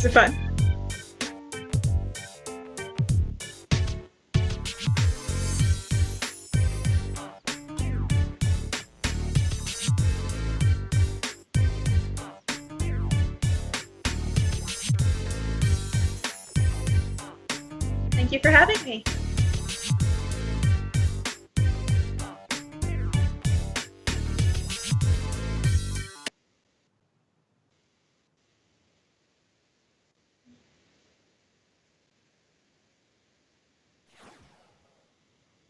it fun? Thank you for having me.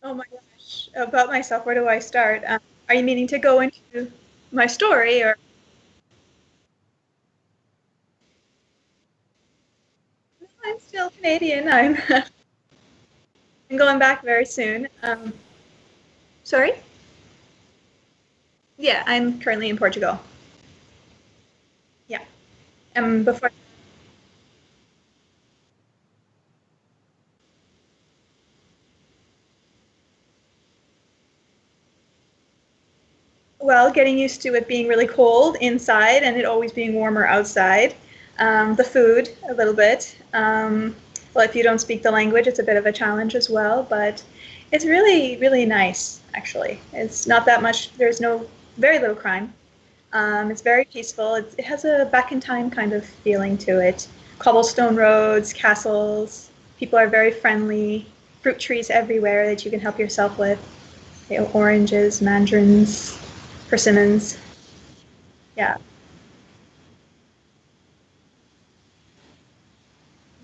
Oh my gosh. About myself, where do I start? Are you meaning to go into my story or no, I'm still Canadian. I'm going back very soon. Sorry? Yeah, I'm currently in Portugal. Yeah. Before, well, getting used to it being really cold inside and it always being warmer outside. The food, a little bit. Well, if you don't speak the language, it's a bit of a challenge as well, but it's really, really nice, actually. It's not that much, there's very little crime. It's very peaceful. It has a back in time kind of feeling to it. Cobblestone roads, castles, people are very friendly, fruit trees everywhere that you can help yourself with. You know, oranges, mandarins, persimmons. Yeah,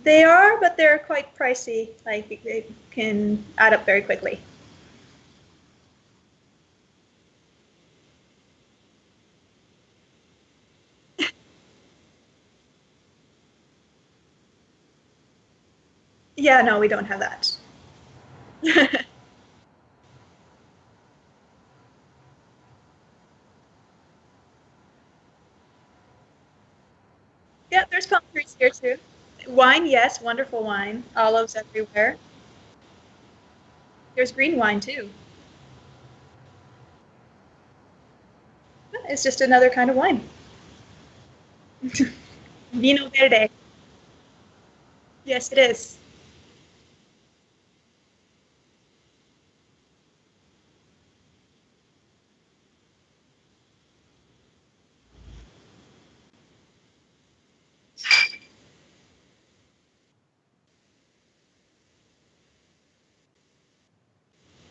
they are, but they're quite pricey. Like they can add up very quickly. Yeah, no, we don't have that. Yeah, there's palm trees here too. Wine, yes, wonderful wine. Olives everywhere. There's green wine too. It's just another kind of wine. Vino verde. Yes, it is.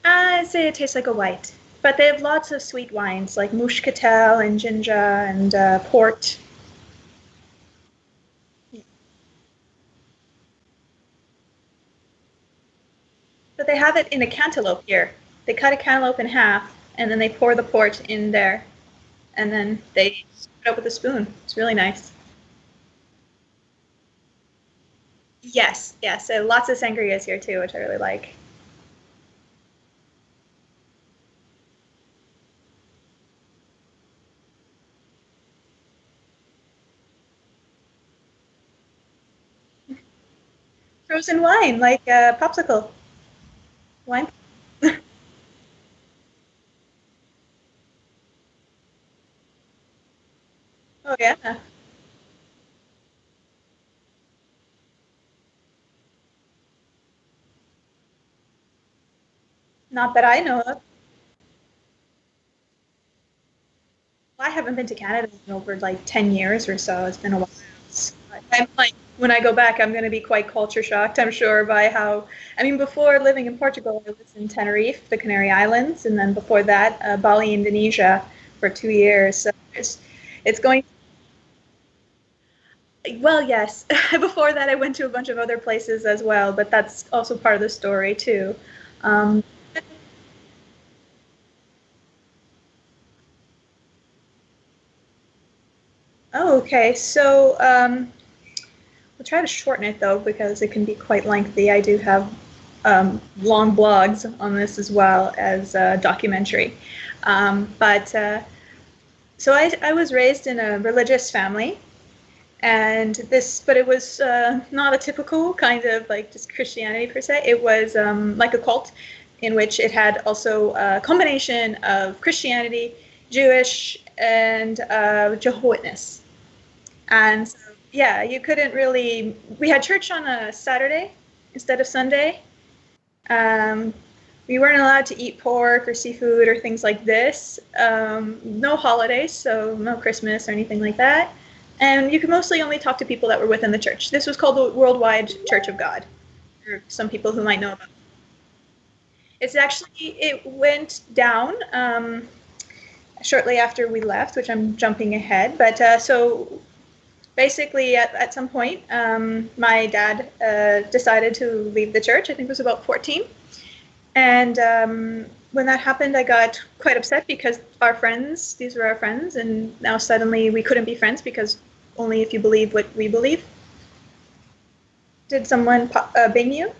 I'd say it tastes like a white. But they have lots of sweet wines like muscatel and ginger and port. But they have it in a cantaloupe here. They cut a cantaloupe in half and then they pour the port in there and then they scoop it up with a spoon. It's really nice. Yes, yes. So lots of sangrias here too, which I really like. Frozen wine, like popsicle wine. Oh yeah. Not that I know of. I haven't been to Canada in over like 10 years or so. It's been a while. So I'm like, when I go back, I'm going to be quite culture shocked, I'm sure, by how. I mean, before living in Portugal, I lived in Tenerife, the Canary Islands, and then before that, Bali, Indonesia, for 2 years. So it's going. Well, yes. Before that, I went to a bunch of other places as well, but that's also part of the story too. Um, oh, okay. So we'll try to shorten it though because it can be quite lengthy. I do have long blogs on this as well as a documentary. But so I was raised in a religious family, and but it was not a typical kind of like just Christianity per se. It was like a cult in which it had also a combination of Christianity, Jewish, and Jehovah's Witness. And yeah, you couldn't really. We had church on a Saturday instead of Sunday. Um, we weren't allowed to eat pork or seafood or things like this. No holidays, so no Christmas or anything like that. And you could mostly only talk to people that were within the church. This was called the Worldwide Church of God, for some people who might know about it. It's actually, it went down shortly after we left, which I'm jumping ahead. But so basically, at some point, my dad decided to leave the church. I think it was about 14. And when that happened, I got quite upset because our friends, these were our friends, and now suddenly we couldn't be friends because only if you believe what we believe. Did someone bing you?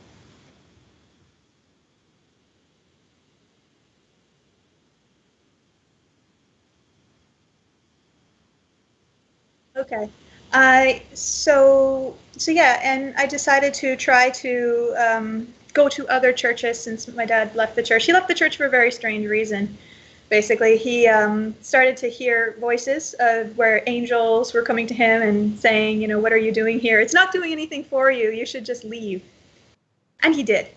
Okay. So yeah, and I decided to try to go to other churches since my dad left the church. He left the church for a very strange reason. Basically, he started to hear voices where angels were coming to him and saying, you know, what are you doing here? It's not doing anything for you. You should just leave. And he did.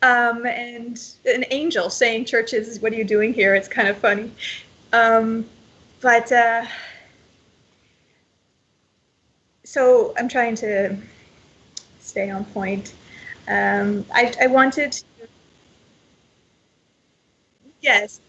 And an angel saying, churches, what are you doing here? It's kind of funny. Um, but so I'm trying to stay on point. I wanted, yes,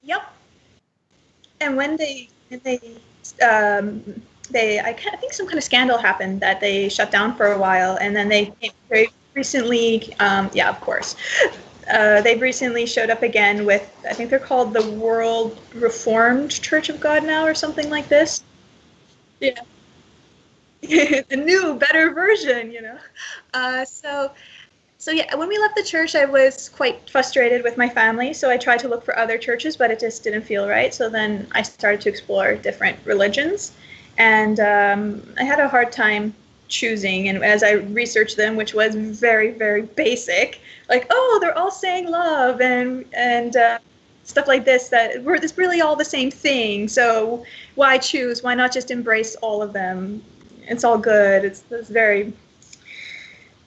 yep. And um, I think some kind of scandal happened that they shut down for a while, and then they very recently, yeah, of course, they've recently showed up again with, I think they're called the World Reformed Church of God now, or something like this. Yeah, the new, better version, you know. So So yeah, when we left the church, I was quite frustrated with my family. So I tried to look for other churches, but it just didn't feel right. So then I started to explore different religions, and I had a hard time choosing. And as I researched them, which was very, very basic, like, oh, they're all saying love and stuff like this. That we're this really all the same thing. So why choose? Why not just embrace all of them? It's all good. It's very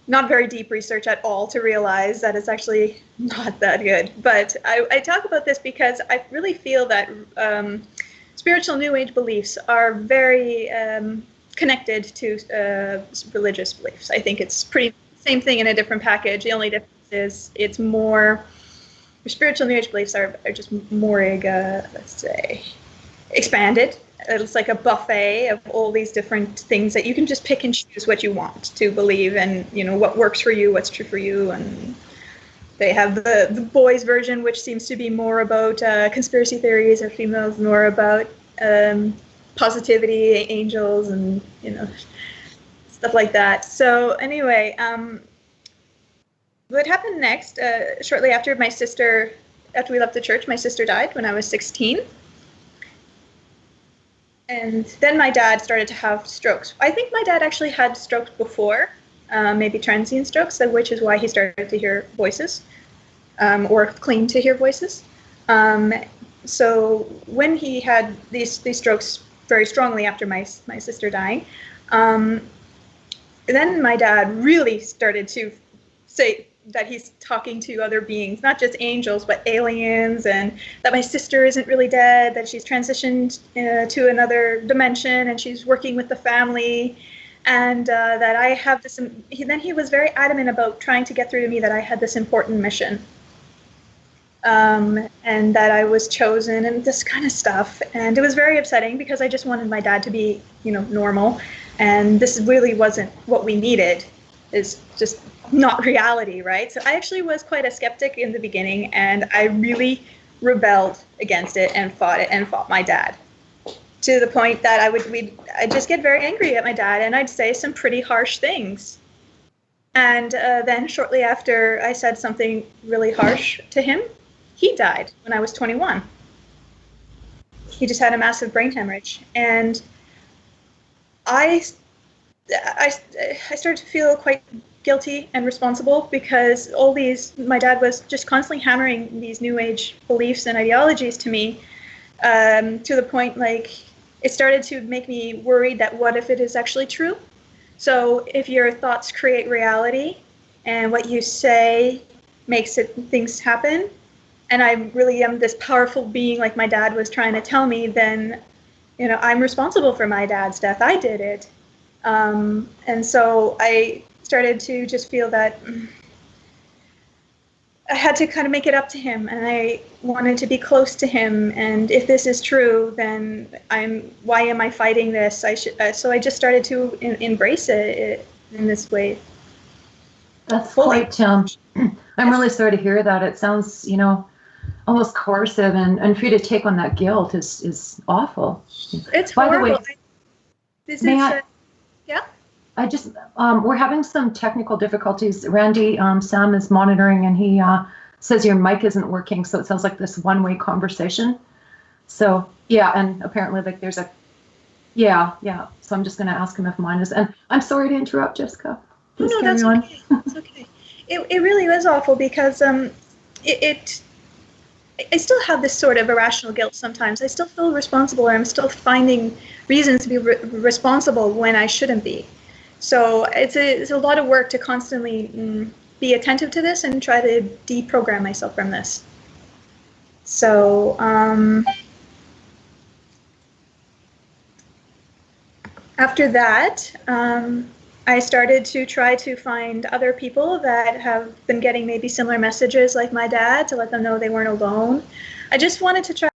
not very deep research at all to realize that it's actually not that good. But I talk about this because I really feel that spiritual New Age beliefs are very connected to religious beliefs. I think it's pretty same thing in a different package. The only difference is it's more spiritual New Age beliefs are just more, let's say, expanded. It's like a buffet of all these different things that you can just pick and choose what you want to believe, and you know what works for you, what's true for you. And they have the boys version, which seems to be more about conspiracy theories, or females more about positivity, angels, and you know stuff like that. So anyway, what happened next? Shortly after after we left the church, my sister died when I was 16. And then my dad started to have strokes. I think my dad actually had strokes before, maybe transient strokes, which is why he started to hear voices, or claimed to hear voices. Um, so when he had these strokes very strongly after my sister dying, um, then my dad really started to say that he's talking to other beings, not just angels, but aliens, and that my sister isn't really dead, that she's transitioned to another dimension and she's working with the family, and that I have this. Then he was very adamant about trying to get through to me that I had this important mission, and that I was chosen, and this kind of stuff. And it was very upsetting because I just wanted my dad to be, you know, normal, and this really wasn't what we needed. Is just not reality, right? So I actually was quite a skeptic in the beginning, and I really rebelled against it and fought my dad to the point that I'd just get very angry at my dad, and I'd say some pretty harsh things. And then shortly after I said something really harsh to him, he died when I was 21. He just had a massive brain hemorrhage, and I I started to feel quite guilty and responsible because my dad was just constantly hammering these New Age beliefs and ideologies to me, to the point like it started to make me worried that what if it is actually true? So if your thoughts create reality and what you say makes things happen, and I really am this powerful being like my dad was trying to tell me, then I'm responsible for my dad's death. I did it. And so I started to just feel that I had to kind of make it up to him, and I wanted to be close to him. And if this is true, then why am I fighting this? So I just started to embrace it in this way. That's quite, I'm really sorry to hear that. It sounds, almost coercive, and for you to take on that guilt is awful. It's horrible. Yeah? I just, we're having some technical difficulties. Randy, Sam is monitoring, and he says your mic isn't working, so it sounds like this one-way conversation. So, yeah, and apparently like there's yeah. So I'm just going to ask him if mine is, and I'm sorry to interrupt, Jessica. Please that's on. Okay. It's okay. It really was awful because I still have this sort of irrational guilt sometimes. I still feel responsible, and I'm still finding reasons to be responsible when I shouldn't be. So it's a lot of work to constantly be attentive to this and try to deprogram myself from this. So after that, I started to try to find other people that have been getting maybe similar messages like my dad, to let them know they weren't alone. I just wanted to try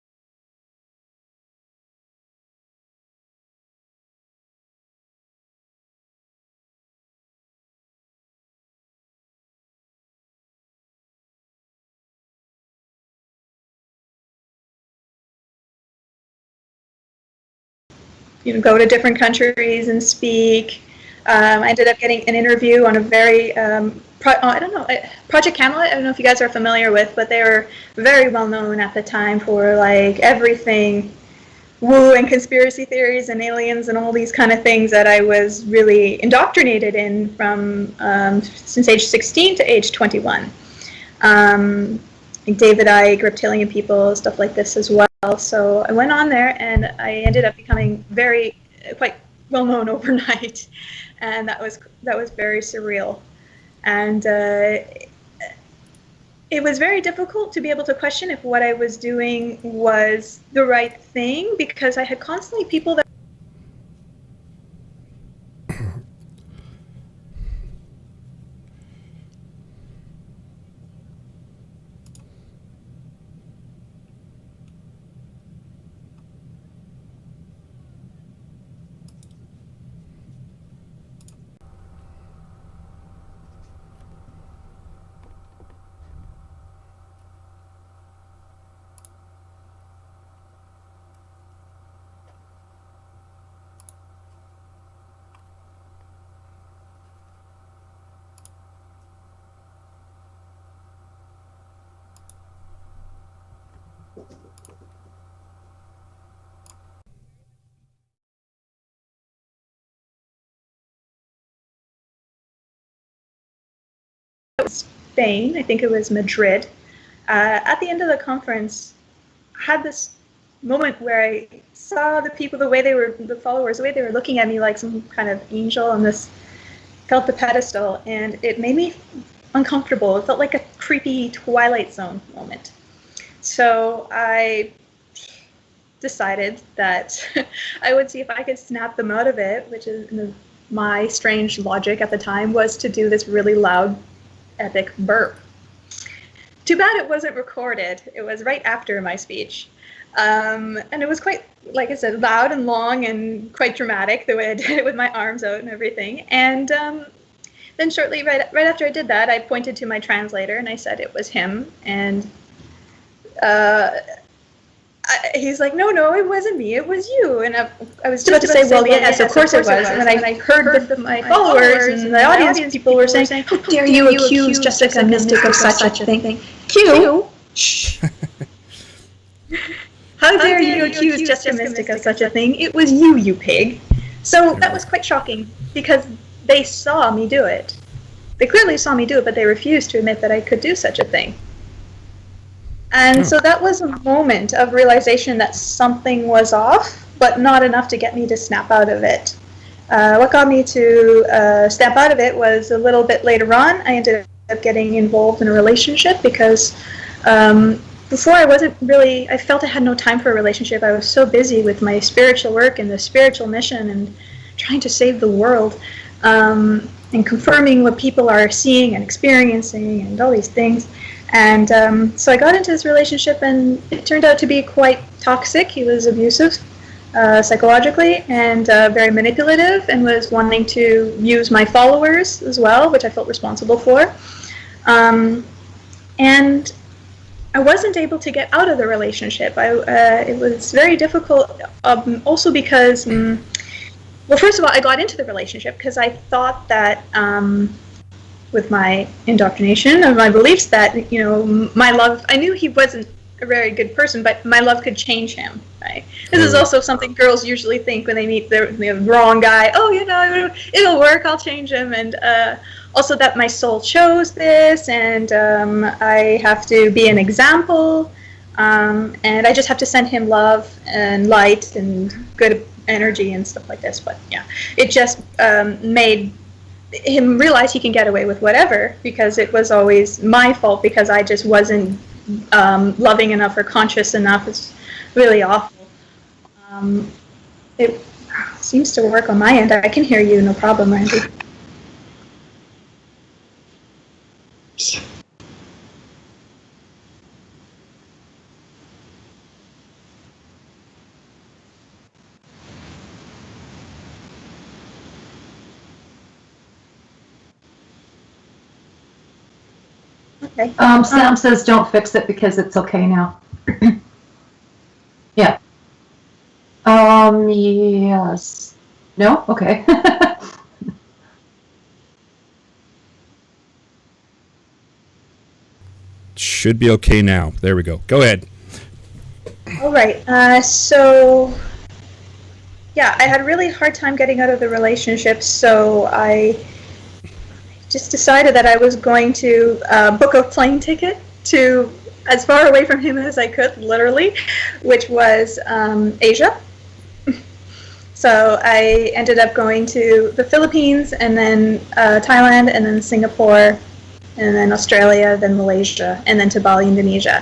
go to different countries and speak. I ended up getting an interview on a very, Project Camelot. I don't know if you guys are familiar with, but they were very well known at the time for like everything woo and conspiracy theories and aliens and all these kind of things that I was really indoctrinated in from since age 16 to age 21. David Icke, reptilian people, stuff like this as well. So I went on there, and I ended up becoming quite well known overnight, and that was very surreal. And it was very difficult to be able to question if what I was doing was the right thing, because I had constantly people that Spain, I think it was Madrid, at the end of the conference, I had this moment where I saw the people, the followers, the way they were looking at me like some kind of angel on this, felt the pedestal, and it made me uncomfortable. It felt like a creepy Twilight Zone moment. So I decided that I would see if I could snap them out of it, which is my strange logic at the time was to do this really loud, epic burp. Too bad it wasn't recorded. It was right after my speech. And it was quite, like I said, loud and long and quite dramatic, the way I did it with my arms out and everything. And then shortly, right after I did that, I pointed to my translator and I said it was him. And he's like, no, it wasn't me, it was you. And I was just about to say, well, yes, of course it was. And then I heard my followers and the audience people were saying, how dare you accuse Jessica Mystic of such a thing? Q? Shh. How dare you accuse Jessica Mystic of such a thing? It was you pig. So that was quite shocking because they saw me do it. They clearly saw me do it, but they refused to admit that I could do such a thing. And so that was a moment of realization that something was off, but not enough to get me to snap out of it. What got me to snap out of it was a little bit later on. I ended up getting involved in a relationship because before I felt I had no time for a relationship. I was so busy with my spiritual work and the spiritual mission and trying to save the world and confirming what people are seeing and experiencing and all these things. And so I got into this relationship, and it turned out to be quite toxic. He was abusive psychologically and very manipulative, and was wanting to use my followers as well, which I felt responsible for. And I wasn't able to get out of the relationship. It was very difficult, also because, well, first of all, I got into the relationship because I thought that with my indoctrination of my beliefs that, my love, I knew he wasn't a very good person, but my love could change him, right? This is also something girls usually think when they meet the wrong guy. Oh, it'll work, I'll change him. And also that my soul chose this, and I have to be an example, and I just have to send him love and light and good energy and stuff like this. But yeah, it just made him realize he can get away with whatever, because it was always my fault because I just wasn't loving enough or conscious enough. It's really awful. It seems to work on my end. I can hear you, no problem, Randy. Okay. Sam says don't fix it because it's okay now. Yeah. Yes. No? Okay. Should be okay now. There we go. Go ahead. All right. So, yeah, I had a really hard time getting out of the relationship, so I just decided that I was going to book a plane ticket to as far away from him as I could, literally, which was Asia. So I ended up going to the Philippines, and then Thailand, and then Singapore, and then Australia, then Malaysia, and then to Bali, Indonesia,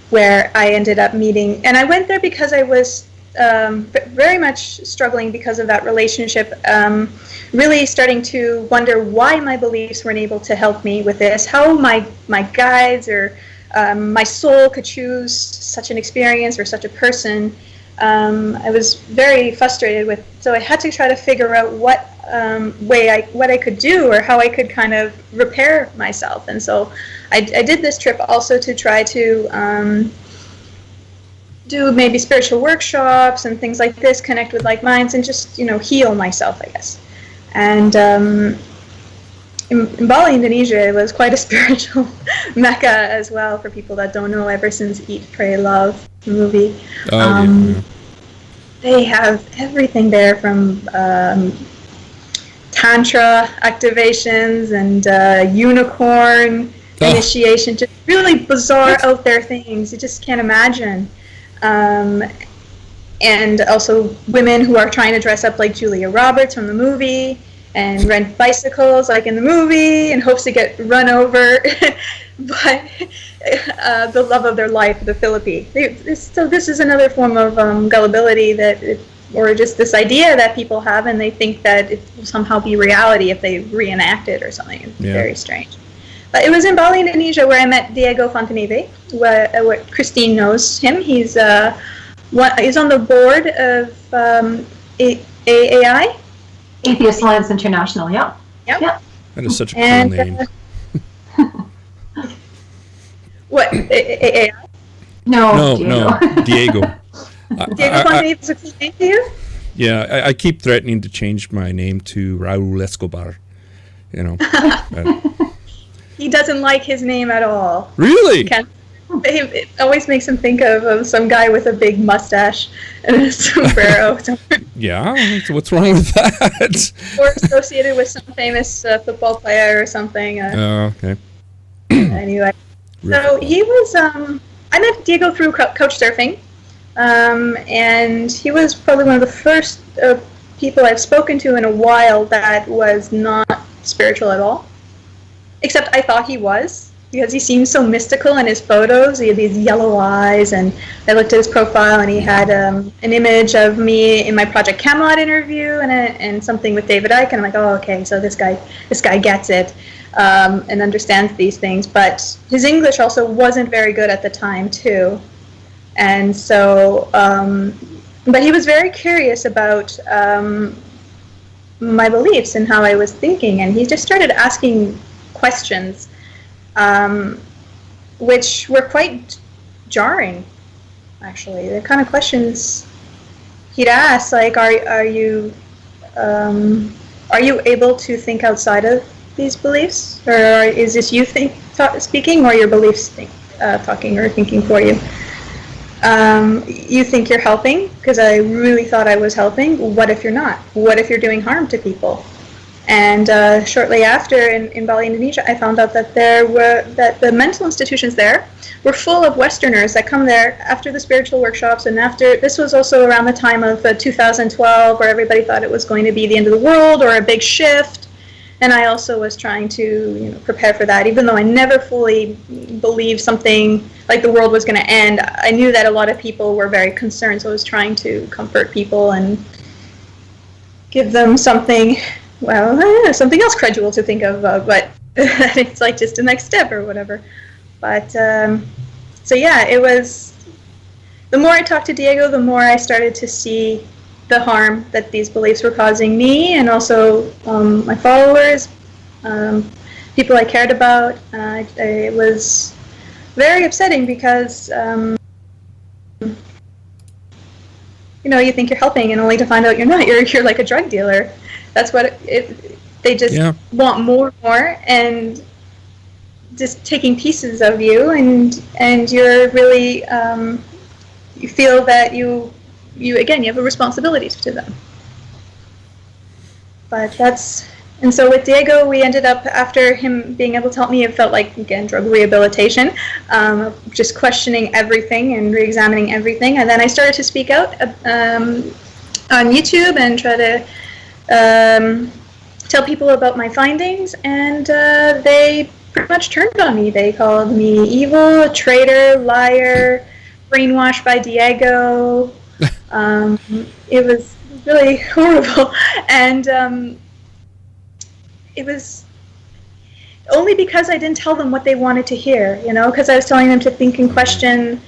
where I ended up meeting. And I went there because I was very much struggling because of that relationship, really starting to wonder why my beliefs weren't able to help me with this, how my guides or my soul could choose such an experience or such a person. I was very frustrated with, so I had to try to figure out what I could do or how I could kind of repair myself. And so I did this trip also to try to do maybe spiritual workshops and things like this, connect with like minds, and just heal myself, I guess. And in Bali, Indonesia, it was quite a spiritual mecca as well for people that don't know. Ever since Eat, Pray, Love movie, they have everything there from tantra activations and unicorn initiation, just really bizarre out there things you just can't imagine. And also women who are trying to dress up like Julia Roberts from the movie and rent bicycles like in the movie in hopes to get run over by the love of their life, the Philippines. So this is another form of gullibility or just this idea that people have, and they think that it will somehow be reality if they reenact it or something. It's very strange. But it was in Bali, Indonesia, where I met Diego Fontaneve. What Christine knows him. He's on the board of AAI. Atheist Alliance International, yeah. Yep. That is such a cool name. What, AAI? No, Diego. Diego Fontaneve is a cool name to you? Yeah, I keep threatening to change my name to Raul Escobar. He doesn't like his name at all. Really? It always makes him think of some guy with a big mustache and a sombrero. Yeah, so what's wrong with that? Or associated with some famous football player or something. Oh, okay. Anyway, so he was. I met Diego through couch surfing, and he was probably one of the first people I've spoken to in a while that was not spiritual at all. Except I thought he was, because he seemed so mystical in his photos. He had these yellow eyes, and I looked at his profile, and he had an image of me in my Project Camelot interview, and something with David Icke, and I'm like, oh, okay, so this guy gets it, and understands these things. But his English also wasn't very good at the time, too. And so, but he was very curious about my beliefs and how I was thinking, and he just started asking questions, which were quite jarring, actually. The kind of questions he'd ask, like, are you able to think outside of these beliefs, or is this you speaking, or your beliefs talking or thinking for you? You think you're helping, because I really thought I was helping. What if you're not? What if you're doing harm to people? And shortly after, in Bali, Indonesia, I found out that that the mental institutions there were full of Westerners that come there after the spiritual workshops, and after, this was also around the time of 2012, where everybody thought it was going to be the end of the world or a big shift. And I also was trying to prepare for that, even though I never fully believed something like the world was going to end. I knew that a lot of people were very concerned, so I was trying to comfort people and give them something, something else credulous to think of, but it's like just the next step or whatever. But so yeah, it was, the more I talked to Diego, the more I started to see the harm that these beliefs were causing me, and also my followers, people I cared about. It was very upsetting because you think you're helping, and only to find out you're not. You're like a drug dealer. That's what they just want more and more, and just taking pieces of you, and you're really you feel that you have a responsibility to them. But and so with Diego, we ended up, after him being able to help me, it felt like, again, drug rehabilitation, just questioning everything and re-examining everything. And then I started to speak out on YouTube and try to tell people about my findings, and they pretty much turned on me. They called me evil, a traitor, liar, brainwashed by Diego. It was really horrible, and it was only because I didn't tell them what they wanted to hear, because I was telling them to think and question.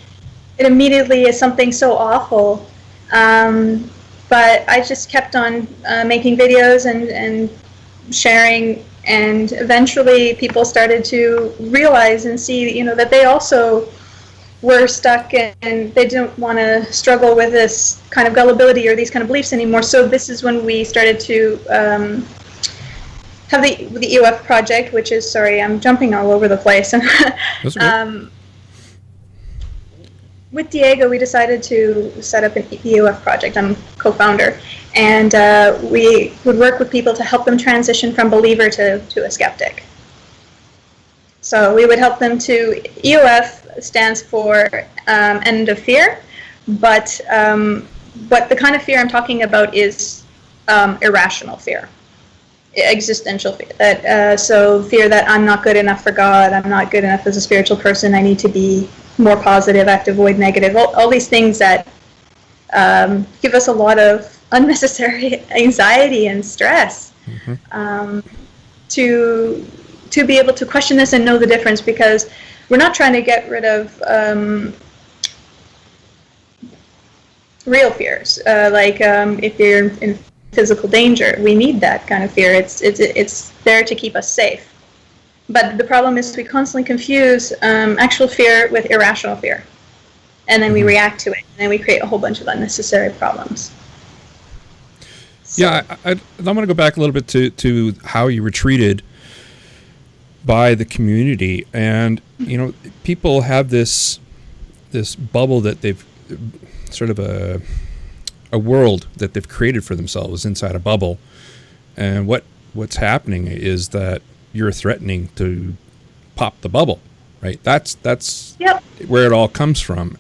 It immediately is something so awful, but I just kept on making videos and sharing, and eventually people started to realize and see, that they also were stuck, and they didn't want to struggle with this kind of gullibility or these kind of beliefs anymore. So this is when we started to have the EOF project, which is, sorry, I'm jumping all over the place. That's okay. With Diego, we decided to set up an EOF project. I'm co-founder, and we would work with people to help them transition from believer to a skeptic. So we would help them to, EOF stands for end of fear, but the kind of fear I'm talking about is irrational fear, existential fear. So fear that I'm not good enough for God, I'm not good enough as a spiritual person, I need to be more positive, I have to avoid negative, all these things that give us a lot of unnecessary anxiety and stress. To be able to question this and know the difference, because we're not trying to get rid of real fears, like if you're in physical danger. We need that kind of fear. It's there to keep us safe. But the problem is we constantly confuse actual fear with irrational fear, and then we react to it, and then we create a whole bunch of unnecessary problems. So. Yeah, I'm going to go back a little bit to how you were treated by the community, and people have this bubble that they've sort of a world that they've created for themselves inside a bubble, and what's happening is that you're threatening to pop the bubble, right? That's Yep. where it all comes from.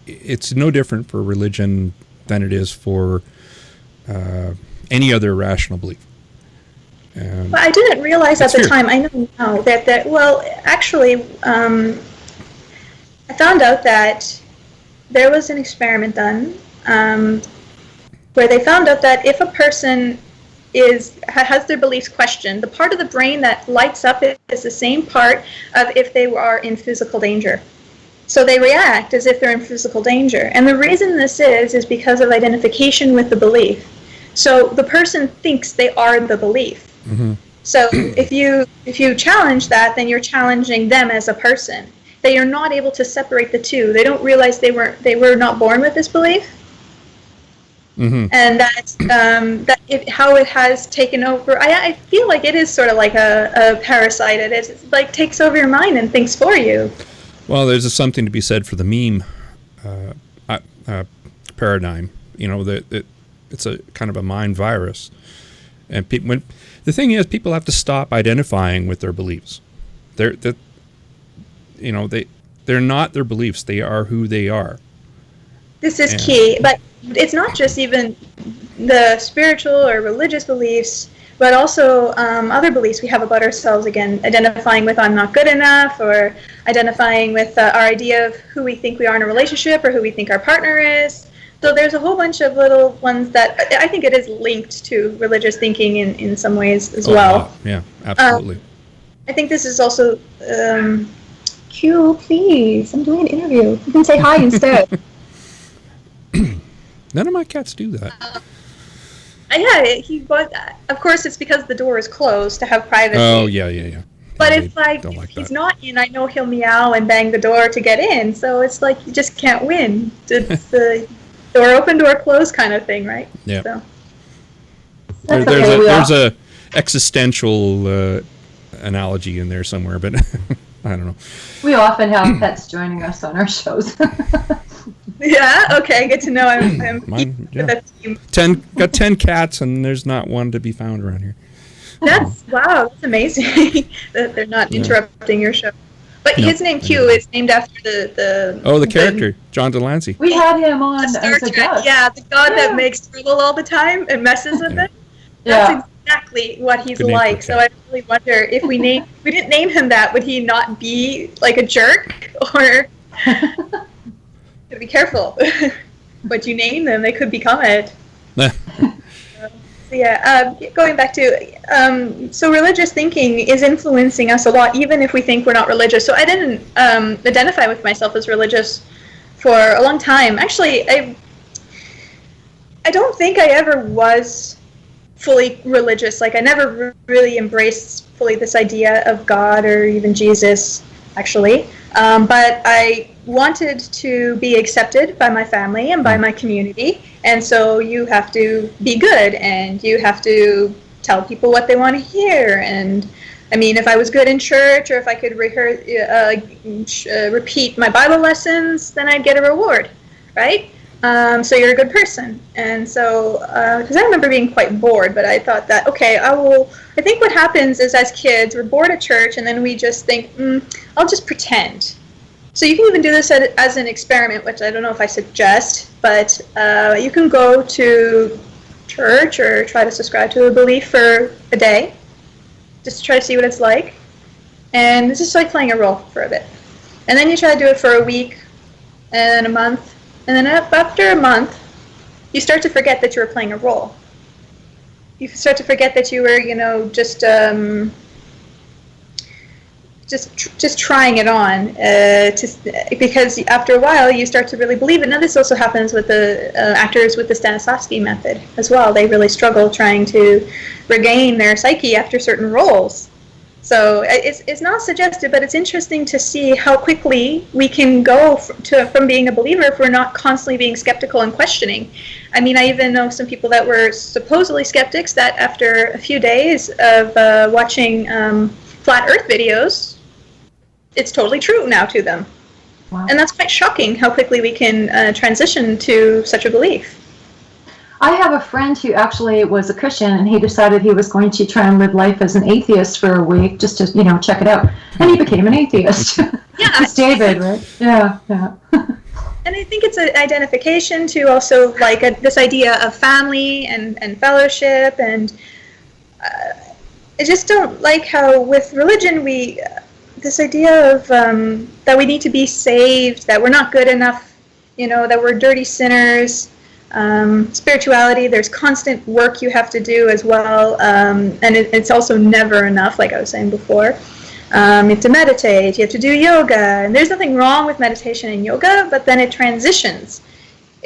It's no different for religion than it is for any other rational belief. But I didn't realize at the time. I know now that well, actually, I found out that there was an experiment done where they found out that if a person has their beliefs questioned, the part of the brain that lights up is the same part of if they are in physical danger. So they react as if they're in physical danger. And the reason this is because of identification with the belief. So the person thinks they are the belief. Mm-hmm. So if you challenge that, then you're challenging them as a person. They are not able to separate the two. They don't realize they were not born with this belief. Mm-hmm. And how it has taken over. I feel like it is sort of like a parasite. It is like takes over your mind and thinks for you. Well, there's something to be said for the meme paradigm. It's a kind of a mind virus, and the thing is, people have to stop identifying with their beliefs. They're not their beliefs. They are who they are. This is key, but it's not just even the spiritual or religious beliefs, but also other beliefs we have about ourselves. Again, identifying with I'm not good enough, or identifying with our idea of who we think we are in a relationship, or who we think our partner is. So there's a whole bunch of little ones that I think it is linked to religious thinking in some ways as well. Yeah, absolutely. I think this is also... Q, please. I'm doing an interview. You can say hi instead. None of my cats do that. Of course, it's because the door is closed to have privacy. Oh, yeah. But it's like, if he's not in, I know he'll meow and bang the door to get in. So it's like, you just can't win. It's the door open, door closed kind of thing, right? Yeah. So. There's a existential analogy in there somewhere, but I don't know. We often have pets joining us on our shows. Yeah, okay, good to know. I'm Mine, with the team. 10 cats, and there's not one to be found around here. That's amazing that they're not interrupting your show. But his name Q is named after the character, John Delancey. We had him on as a guest. Yeah, the god that makes trouble all the time and messes with it. That's exactly what he's like. So I really wonder if we didn't name him that, would he not be like a jerk? Or be careful. What you name them, they could become it. Going back to, so religious thinking is influencing us a lot, even if we think we're not religious. So I didn't identify with myself as religious for a long time. Actually, I don't think I ever was fully religious. Like, I never really embraced fully this idea of God or even Jesus, actually. But I wanted to be accepted by my family and by my community. And so you have to be good, and you have to tell people what they want to hear. And I mean, if I was good in church, or if I could repeat my Bible lessons, then I'd get a reward, right? So you're a good person. And so, because I remember being quite bored, but I thought that, okay, I think what happens is, as kids, we're bored at church, and then we just think, I'll just pretend. So you can even do this as an experiment, which I don't know if I suggest, but you can go to church or try to subscribe to a belief for a day, just to try to see what it's like. And it's just like playing a role for a bit. And then you try to do it for a week, and a month, and then after a month, you start to forget that you were playing a role. You start to forget that you were, just trying it on, because after a while you start to really believe it. Now this also happens with the actors with the Stanislavski method as well. They really struggle trying to regain their psyche after certain roles. So it's not suggested, but it's interesting to see how quickly we can go from being a believer if we're not constantly being skeptical and questioning. I mean, I even know some people that were supposedly skeptics that after a few days of watching flat Earth videos, it's totally true now to them. Wow. And that's quite shocking how quickly we can transition to such a belief. I have a friend who actually was a Christian, and he decided he was going to try and live life as an atheist for a week, just to, check it out. And he became an atheist. Yeah. It's David, right? Yeah. And I think it's an identification to also like this idea of family and fellowship. And I just don't like how with religion this idea of that we need to be saved, that we're not good enough, that we're dirty sinners. Spirituality, there's constant work you have to do as well, and it's also never enough, like I was saying before. You have to meditate, you have to do yoga, and there's nothing wrong with meditation and yoga, but then it transitions.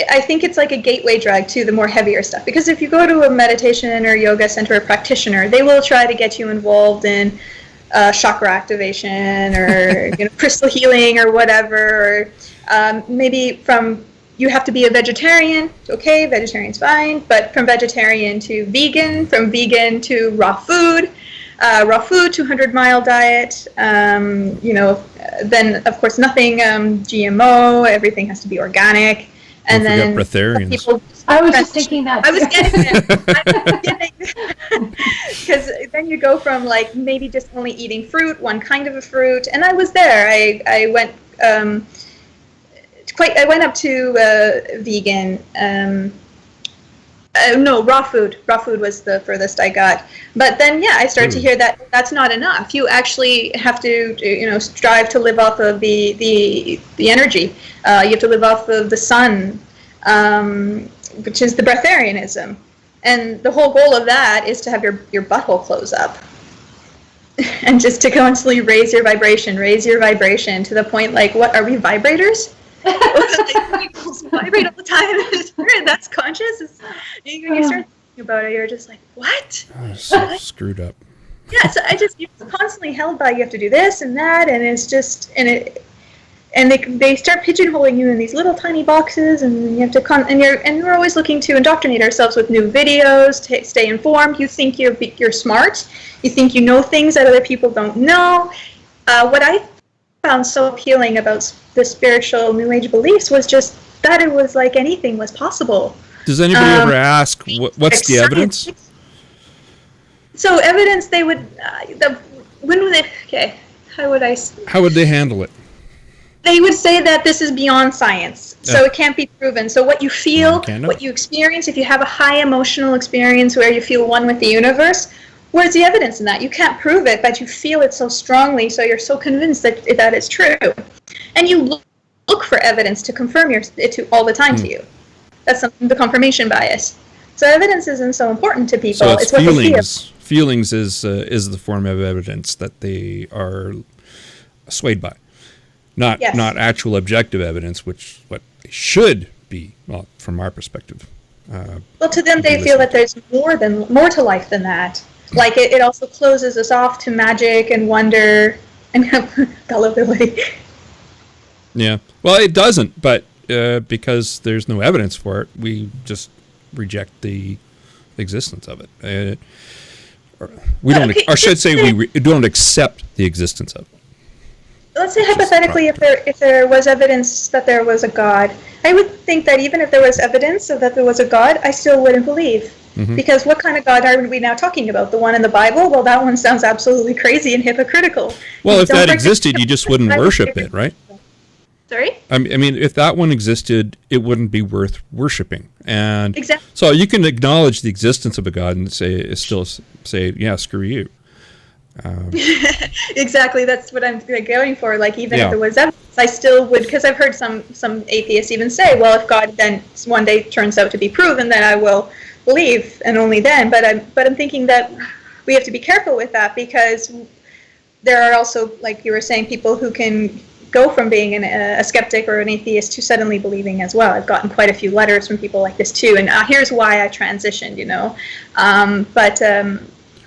I think it's like a gateway drug to the more heavier stuff, because if you go to a meditation or yoga center or practitioner, they will try to get you involved in chakra activation or crystal healing or whatever, or maybe you have to be a vegetarian. Okay, vegetarian's fine, but from vegetarian to vegan, from vegan to raw food, 200-mile diet, then of course nothing GMO, everything has to be organic. And then breatharians. I was just thinking that. I was getting it. Because then you go from like maybe just only eating fruit, one kind of a fruit, and I was there. I went I went up to vegan. No, raw food. Raw food was the furthest I got. But then, I started to hear that that's not enough. You actually have to, strive to live off of the energy. You have to live off of the sun, which is the breatharianism. And the whole goal of that is to have your butthole close up. And just to constantly raise your vibration to the point like, what, are we vibrators? Vibrate all the time. That's conscious. You start thinking about it, you're just like, what? Oh, so screwed up. Yeah, so you're constantly held by, you have to do this and that, and it's just, and they start pigeonholing you in these little tiny boxes, and you have to and we're always looking to indoctrinate ourselves with new videos to stay informed. You think you're smart, you think you know things that other people don't know. What I found so appealing about the spiritual New Age beliefs was just that it was like anything was possible. Does anybody ever ask what's the evidence? So evidence, they would how would they handle it? They would say that this is beyond science, so it can't be proven. So what you feel, what you experience, if you have a high emotional experience where you feel one with the universe, where's the evidence in that? You can't prove it, but you feel it so strongly, so you're so convinced that it's true. And you look for evidence to confirm it all the time to you. That's the confirmation bias. So evidence isn't so important to people. So it's what feelings. they feel. Feelings is the form of evidence that they are swayed by, not actual objective evidence, which what they should be. Well, from our perspective. Well, to them, they feel that there's more to life than that. Like it also closes us off to magic and wonder and gullibility. Yeah. Well, it doesn't, but because there's no evidence for it, we just reject the existence of it. We don't, or should say, we don't accept the existence of it. Let's say hypothetically, if there was evidence that there was a God, I would think that even if there was evidence that there was a God, I still wouldn't believe. Mm-hmm. Because what kind of God are we now talking about? The one in the Bible? Well, that one sounds absolutely crazy and hypocritical. Well, if that existed, you just wouldn't worship it, right? Sorry? I mean, if that one existed, it wouldn't be worth worshiping. And exactly. So you can acknowledge the existence of a God and still say, yeah, screw you. Exactly, that's what I'm going for. Like, even if there was evidence, I still would, because I've heard some atheists even say, well, if God then one day turns out to be proven, then I will believe, and only then. But I'm thinking that we have to be careful with that, because there are also, like you were saying, people who can go from being a skeptic or an atheist to suddenly believing as well. I've gotten quite a few letters from people like this too, and here's why I transitioned,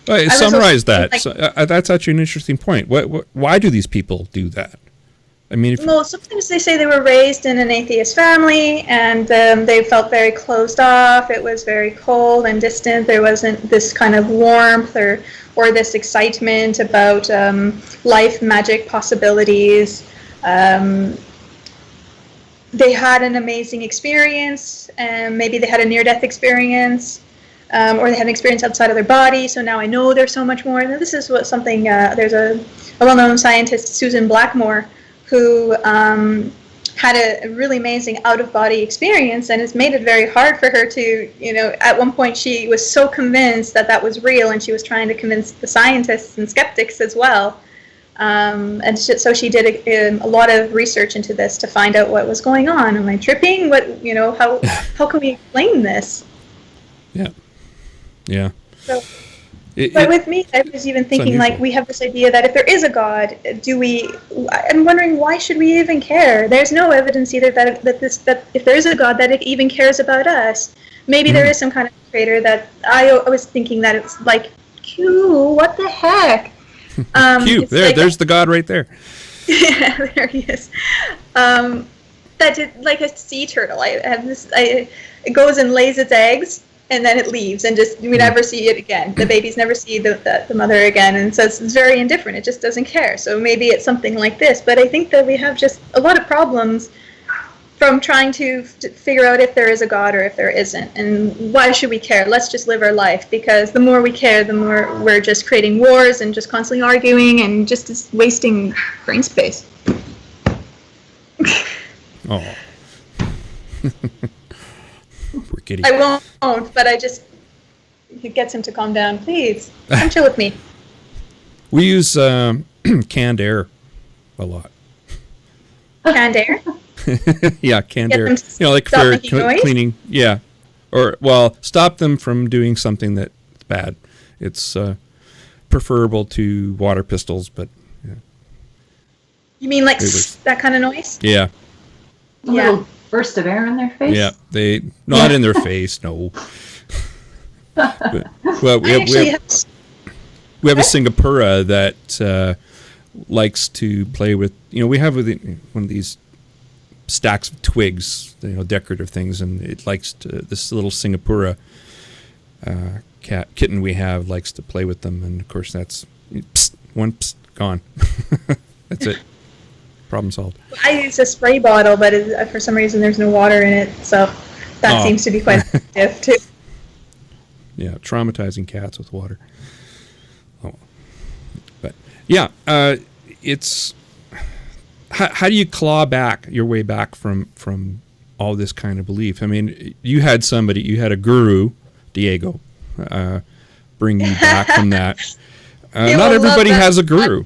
Well, I was summarize also that. like- So, that's actually an interesting point. Why do these people do that? I mean, Well, sometimes they say they were raised in an atheist family, and they felt very closed off. It was very cold and distant. There wasn't this kind of warmth or this excitement about life, magic, possibilities. They had an amazing experience, and maybe they had a near-death experience, or they had an experience outside of their body. So now I know there's so much more. And this is what something. There's a well-known scientist, Susan Blackmore, who had a really amazing out-of-body experience, and it's made it very hard for her to, at one point she was so convinced that that was real, and she was trying to convince the scientists and skeptics as well. And so she did a lot of research into this to find out what was going on. Am I tripping? How can we explain this? Yeah. So, but with me, I was even thinking, like, we have this idea that if there is a God, I'm wondering, why should we even care? There's no evidence either that if there is a God, that it even cares about us. Maybe there is some kind of creator that I was thinking that it's like, Q, what the heck? Q, there's the God right there. Yeah, there he is. That did, like a sea turtle. I have this. It goes and lays its eggs, and then it leaves, and just we never see it again. The babies never see the mother again, and so it's very indifferent. It just doesn't care. So maybe it's something like this. But I think that we have just a lot of problems from trying to figure out if there is a God or if there isn't, and why should we care? Let's just live our life, because the more we care, the more we're just creating wars and just constantly arguing and just wasting brain space. Oh. We're kidding. I won't, but it gets him to calm down. Please, come chill with me. We use canned air a lot. Canned air? Yeah, canned Get air. them to Like stop for making noise? cleaning. Yeah. Or, stop them from doing something that's bad. It's preferable to water pistols, but yeah. You mean like that kind of noise? Yeah. A little burst of air in their face? Yeah. Not in their face, no. But, we have a Singapura that likes to play with, we have one of these stacks of twigs, decorative things, and it likes to, this little Singapura kitten we have likes to play with them, and of course that's gone. That's it. Problem solved. I use a spray bottle, but for some reason there's no water in it, so that seems to be quite effective too. Yeah, traumatizing cats with water. Oh, but yeah, it's how do you claw back your way back from all this kind of belief? I mean, you had a guru, Diego, bring you back from that. Not everybody has a guru.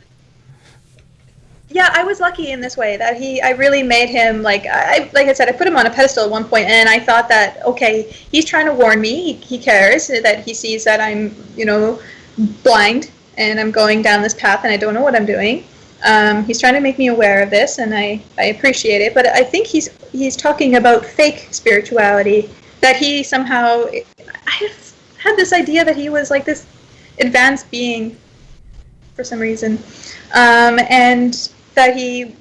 Yeah, I was lucky in this way that I really made him like I said, I put him on a pedestal at one point, and I thought that, okay, he's trying to warn me. He cares that he sees that I'm, blind and I'm going down this path and I don't know what I'm doing. He's trying to make me aware of this, and I appreciate it. But I think he's talking about fake spirituality, that he somehow, I had this idea that he was like this advanced being for some reason, and that he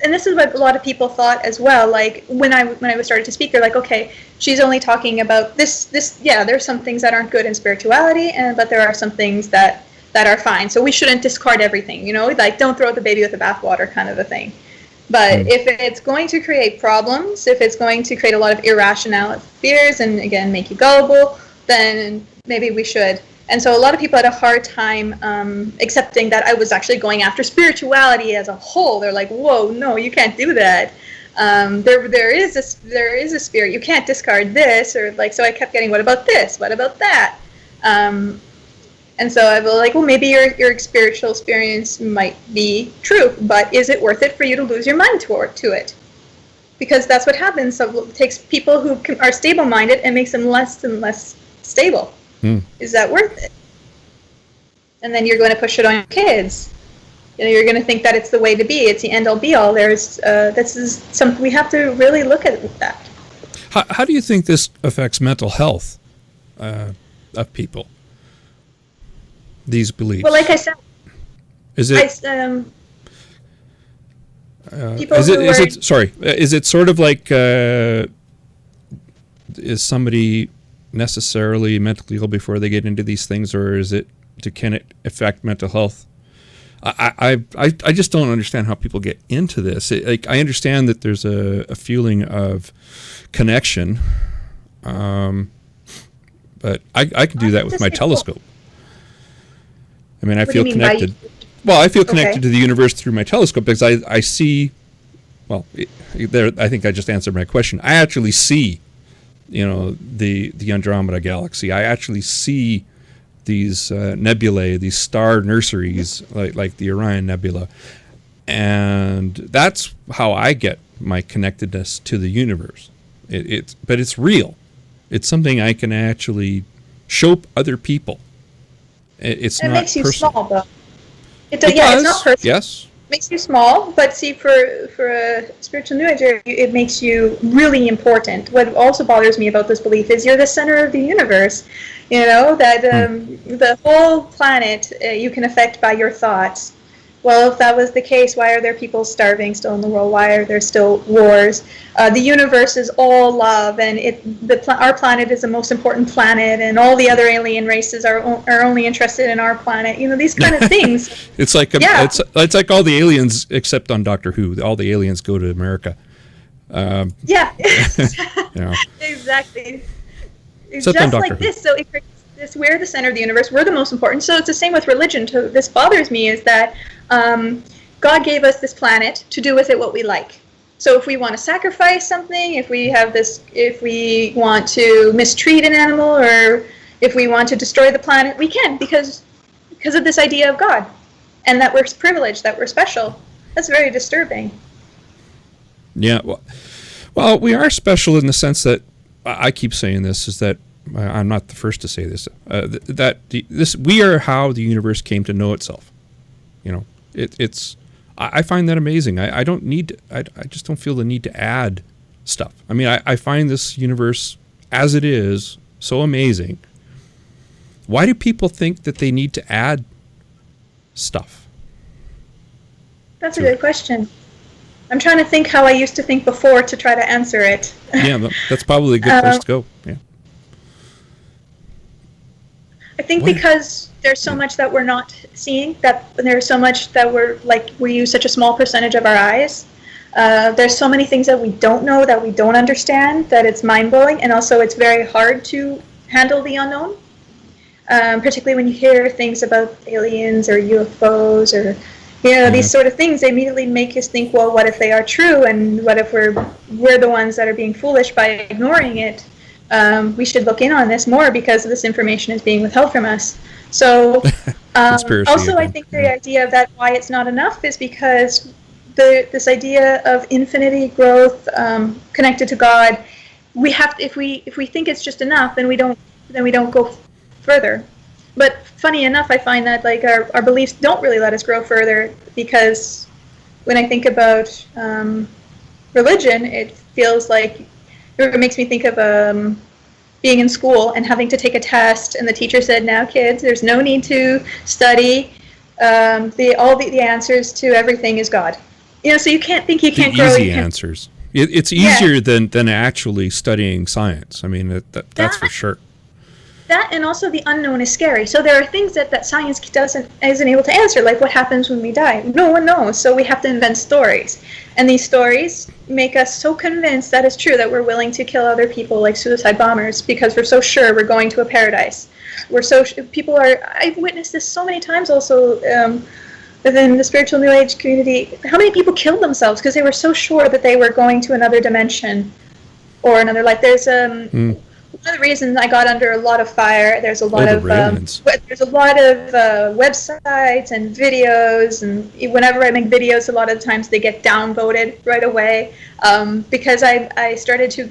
and this is what a lot of people thought as well. Like when I started to speak, they're like, okay, she's only talking about this. Yeah, there's some things that aren't good in spirituality, but there are some things that are fine. So we shouldn't discard everything, like don't throw the baby with the bathwater kind of a thing. But if it's going to create problems, if it's going to create a lot of irrational fears and again make you gullible, then maybe we should. And so a lot of people had a hard time accepting that I was actually going after spirituality as a whole. They're like, "Whoa, no, you can't do that. There is a spirit. You can't discard this." Or like, so I kept getting, "What about this? What about that?" And so I was like, "Well, maybe your spiritual experience might be true, but is it worth it for you to lose your mind to it?" Because that's what happens. So it takes people who are stable-minded and makes them less and less stable. Is that worth it? And then you're going to push it on your kids. You're going to think that it's the way to be. It's the end-all be-all. This is something we have to really look at that. How do you think this affects mental health of people? these beliefs? Well, like I said, Is it? People is it? who Is are, it? Sorry. Is it sort of like? Is somebody necessarily mentally ill before they get into these things, or is it? Can it affect mental health? I just don't understand how people get into this. I understand that there's a feeling of connection, but I can do that with my telescope. I mean, I feel connected. Well, I feel connected to the universe through my telescope because I see. Well, I think I just answered my question. I actually see, the Andromeda galaxy. I actually see these nebulae, these star nurseries, like the Orion Nebula, and that's how I get my connectedness to the universe. But it's real. It's something I can actually show other people. It's not makes you personal. small, though. It does. It's not personal. Yes. Makes you small, but see, for a spiritual New Ager, it makes you really important. What also bothers me about this belief is you're the center of the universe. That the whole planet you can affect by your thoughts. Well, if that was the case, why are there people starving still in the world? Why are there still wars? The universe is all love, and our planet is the most important planet, and all the other alien races are only interested in our planet. These kind of things. It's like it's like all the aliens except on Doctor Who. All the aliens go to America. Exactly. Except just like this. So if we're the center of the universe, we're the most important. So it's the same with religion. So this bothers me is that God gave us this planet to do with it what we like. So if we want to sacrifice something, if we want to mistreat an animal, or if we want to destroy the planet, we can because of this idea of God, and that we're privileged, that we're special. That's very disturbing. Yeah. Well, we are special in the sense that I keep saying this is that. I'm not the first to say this. We are how the universe came to know itself. I find that amazing. I don't need. I just don't feel the need to add stuff. I mean, I find this universe as it is so amazing. Why do people think that they need to add stuff? That's a good question. I'm trying to think how I used to think before to try to answer it. Yeah, that's probably a good place to go. Yeah. I think because there's so much that we're not seeing, that there's so much that we use such a small percentage of our eyes. There's so many things that we don't know, that we don't understand, that it's mind-blowing, and also it's very hard to handle the unknown. Particularly when you hear things about aliens or UFOs or these sort of things, they immediately make us think, well, what if they are true, and what if we're the ones that are being foolish by ignoring it? We should look in on this more because this information is being withheld from us. So also I think the idea of that why it's not enough is because this idea of infinity growth connected to God, we have to, if we think it's just enough, then we don't go further. But funny enough, I find that our beliefs don't really let us grow further, because when I think about religion, it feels like it makes me think of being in school and having to take a test, and the teacher said, "Now, kids, there's no need to study. The answers to everything is God." So you can't think you can't grow. Easy answers. It's easier than actually studying science. I mean, that's for sure. That, and also the unknown is scary. So there are things that science isn't able to answer, like what happens when we die. No one knows, so we have to invent stories. And these stories make us so convinced that it's true that we're willing to kill other people like suicide bombers because we're so sure we're going to a paradise. I've witnessed this so many times also within the spiritual New Age community. How many people killed themselves because they were so sure that they were going to another dimension or another life? There's one of the reasons I got under a lot of fire. There's a lot of websites and videos, and whenever I make videos, a lot of times they get downvoted right away because I started to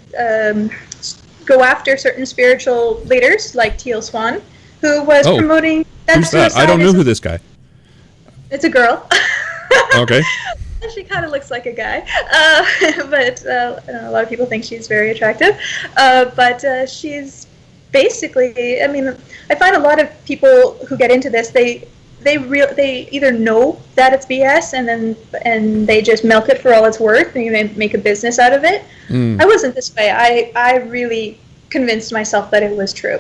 go after certain spiritual leaders like Teal Swan, who was promoting. Who's that? I don't know who this guy. It's a girl. Okay. She kind of looks like a guy, but a lot of people think she's very attractive. But she's basically, I mean, I find a lot of people who get into this, they either know that it's BS and they just milk it for all it's worth and they make a business out of it. I wasn't this way. I really convinced myself that it was true,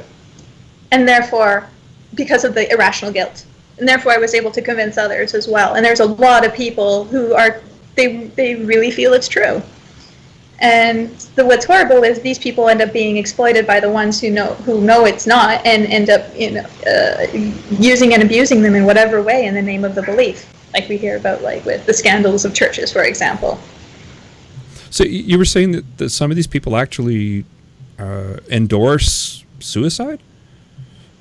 and therefore, because of the irrational guilt, and therefore I was able to convince others as well. And there's a lot of people who they really feel it's true. And what's horrible is these people end up being exploited by the ones who know it's not, and end up using and abusing them in whatever way in the name of the belief, like we hear about, like with the scandals of churches, for example. So you were saying that some of these people actually endorse suicide?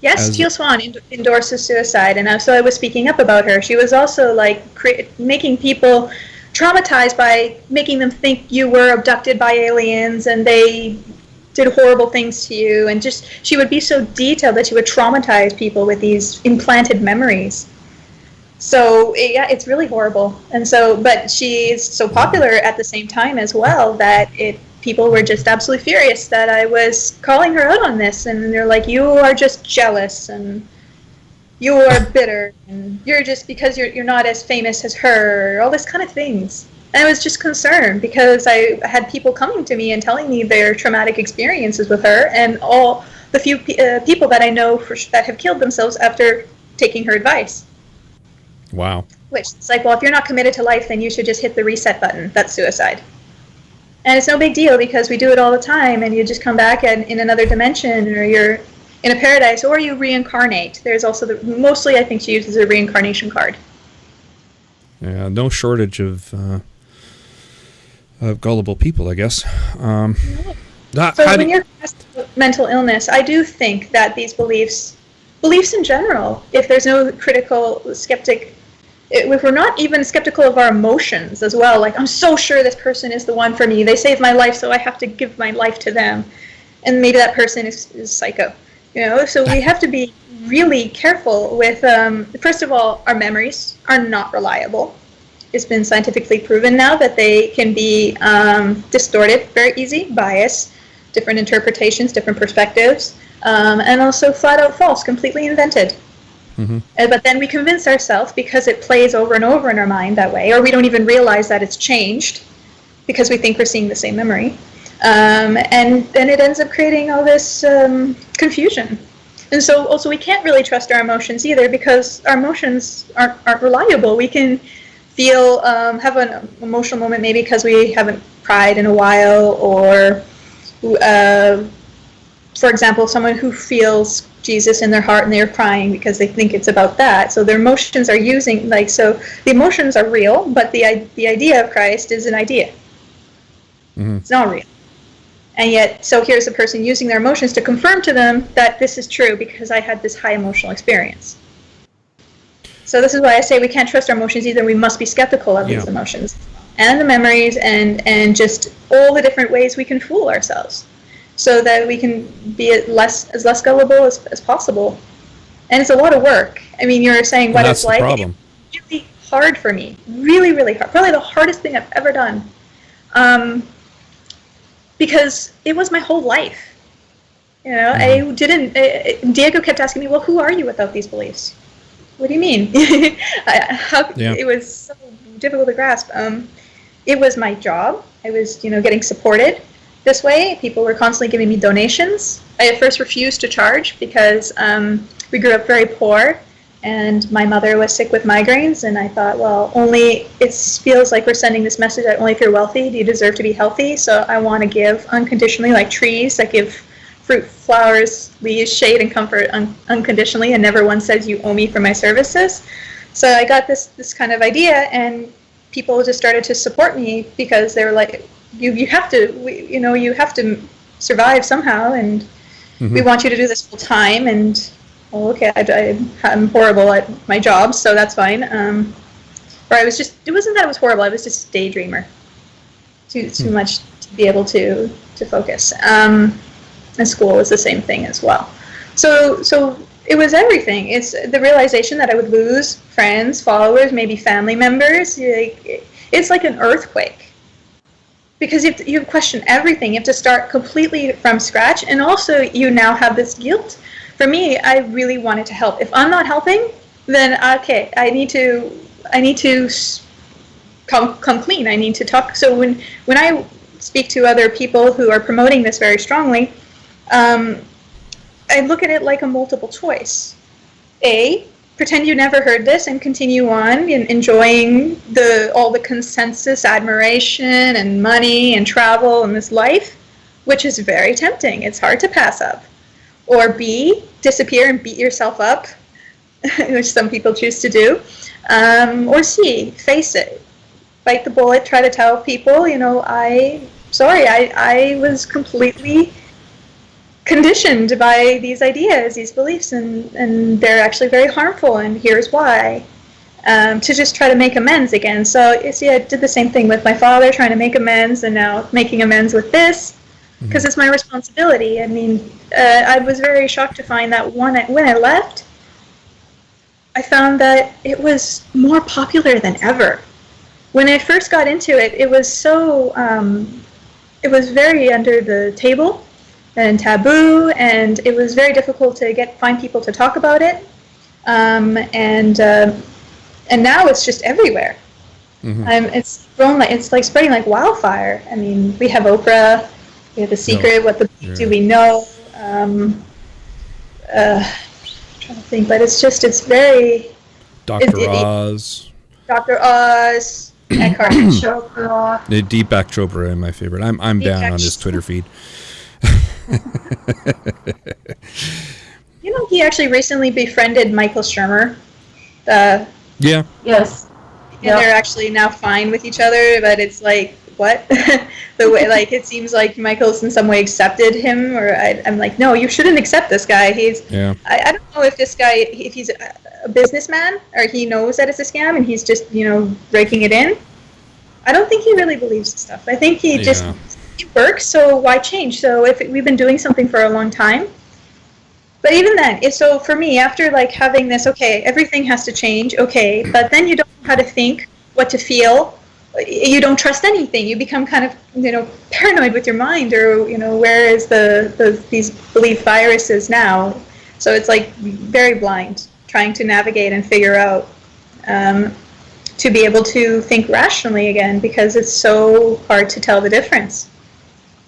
Yes, Teal Swan endorses suicide, and so I was speaking up about her. She was also like making people traumatized by making them think you were abducted by aliens and they did horrible things to you, and just she would be so detailed that she would traumatize people with these implanted memories. So yeah, it's really horrible. And so, but she's so popular at the same time as well that people were just absolutely furious that I was calling her out on this, and they're like, you are just jealous and you are bitter, and you're just because you're not as famous as her, all this kind of things. And I was just concerned because I had people coming to me and telling me their traumatic experiences with her, and all the few people that I know that have killed themselves after taking her advice. Wow. Which it's like, well, if you're not committed to life, then you should just hit the reset button. That's suicide. And it's no big deal because we do it all the time, and you just come back in another dimension, or you're in a paradise, or you reincarnate. There's also mostly I think she uses a reincarnation card. Yeah, no shortage of gullible people, I guess. So when you're mental illness, I do think that these beliefs in general, if there's no critical skeptic, if we're not even skeptical of our emotions as well, like I'm so sure this person is the one for me, they saved my life, so I have to give my life to them, and maybe that person is psycho. So we have to be really careful with, first of all, our memories are not reliable. It's been scientifically proven now that they can be distorted very easy, bias, different interpretations, different perspectives, and also flat out false, completely invented. Mm-hmm. But then we convince ourselves because it plays over and over in our mind that way, or we don't even realize that it's changed because we think we're seeing the same memory. And then it ends up creating all this confusion. And so also we can't really trust our emotions either because our emotions aren't reliable. We can feel, have an emotional moment maybe because we haven't cried in a while, or for example, someone who feels Jesus in their heart and they're crying because they think it's about that. So their emotions are so the emotions are real, but the idea of Christ is an idea. Mm-hmm. It's not real. And yet, so here's a person using their emotions to confirm to them that this is true because I had this high emotional experience. So this is why I say we can't trust our emotions either. We must be skeptical of these emotions and the memories and just all the different ways we can fool ourselves so that we can be as less gullible as possible. And it's a lot of work. I mean, you're saying what it's like. It's really hard for me. Really, really hard. Probably the hardest thing I've ever done. Because it was my whole life. Mm-hmm. Diego kept asking me, well, who are you without these beliefs? What do you mean? It was so difficult to grasp. It was my job. I was, getting supported this way. People were constantly giving me donations. I at first refused to charge because we grew up very poor, and my mother was sick with migraines, and I thought, well, it feels like we're sending this message that only if you're wealthy do you deserve to be healthy, so I want to give unconditionally, like trees that give fruit, flowers, leaves, shade, and comfort unconditionally, and never once says you owe me for my services. So I got this kind of idea, and people just started to support me because they were like, you have to survive somehow, and mm-hmm. we want you to do this full time, and well, okay, I'm horrible at my job, so that's fine. Or it wasn't that I was horrible, I was just a daydreamer. Too much to be able to focus. And school was the same thing as well. So it was everything. It's the realization that I would lose friends, followers, maybe family members. It's like an earthquake. because you question everything. You have to start completely from scratch, and also you now have this guilt. For me, I really wanted to help. If I'm not helping, then okay, I need to come clean. I need to talk. So when I speak to other people who are promoting this very strongly, I look at it like a multiple choice. A, pretend you never heard this and continue on enjoying all the consensus, admiration, and money and travel and this life, which is very tempting. It's hard to pass up. Or B, disappear and beat yourself up, which some people choose to do. Or C, face it. Bite the bullet, try to tell people, I was completely conditioned by these ideas, these beliefs, and they're actually very harmful, and here's why. To just try to make amends again. So you see, I did the same thing with my father, trying to make amends, and now making amends with this, because it's my responsibility. I mean, I was very shocked to find that when I left, I found that it was more popular than ever. When I first got into it, it was so, it was very under the table and taboo, and it was very difficult to find people to talk about it. And now it's just everywhere. It's grown it's like spreading like wildfire. I mean, we have Oprah, we have The Secret, What the Do We Know? I'm trying to think, but it's very. Dr. Oz. Dr. Oz, Eckhart Chopra. Deepak Chopra, my favorite. I'm down on his Twitter feed. He actually recently befriended Michael Shermer. Yeah. Yes. And they're actually now fine with each other, but it's like, what? The way, like, it seems like Michael's in some way accepted him, or I'm like, no, you shouldn't accept this guy. I don't know if this guy, if he's a businessman, or he knows that it's a scam, and he's just, raking it in. I don't think he really believes this stuff. I think he just, it works, so why change? So if we've been doing something for a long time, but even then, so for me, after like having this, okay, everything has to change, okay, but then you don't know how to think, what to feel, you don't trust anything, you become kind of, paranoid with your mind, or, where is these belief viruses now? So it's like very blind, trying to navigate and figure out, to be able to think rationally again, because it's so hard to tell the difference.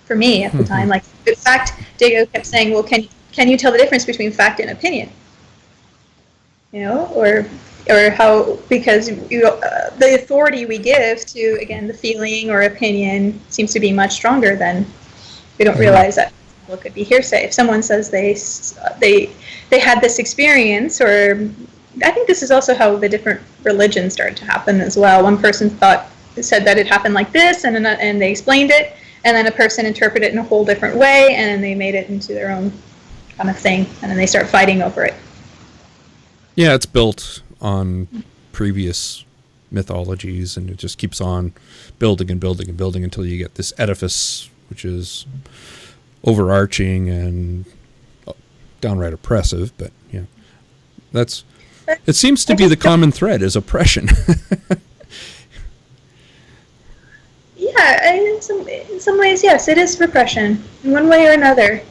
For me at the time, like, in fact, Diego kept saying, well, can you tell the difference between fact and opinion? Or how, because the authority we give to, again, the feeling or opinion seems to be much stronger than we don't realize that it could be hearsay. If someone says they had this experience, or I think this is also how the different religions started to happen as well. One person said that it happened like this, and they explained it, and then a person interpreted it in a whole different way, and then they made it into their own kind of thing, and then they start fighting over it. Yeah, it's built on previous mythologies, and it just keeps on building and building and building until you get this edifice, which is overarching and downright oppressive. But it seems to be the common thread is oppression. Yeah, in some ways, yes, it is repression in one way or another.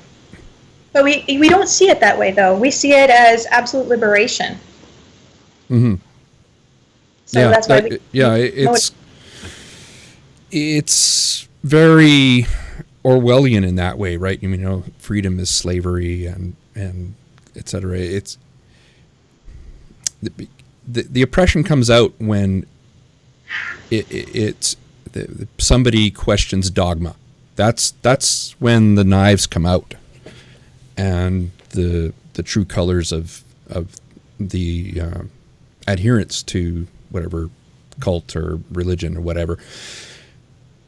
But we don't see it that way, though. We see it as absolute liberation. Mm-hmm. So that's why it's very Orwellian in that way, right? Freedom is slavery, and et cetera. It's the oppression comes out when it's somebody questions dogma. That's when the knives come out, and the true colors of the adherence to whatever cult or religion or whatever.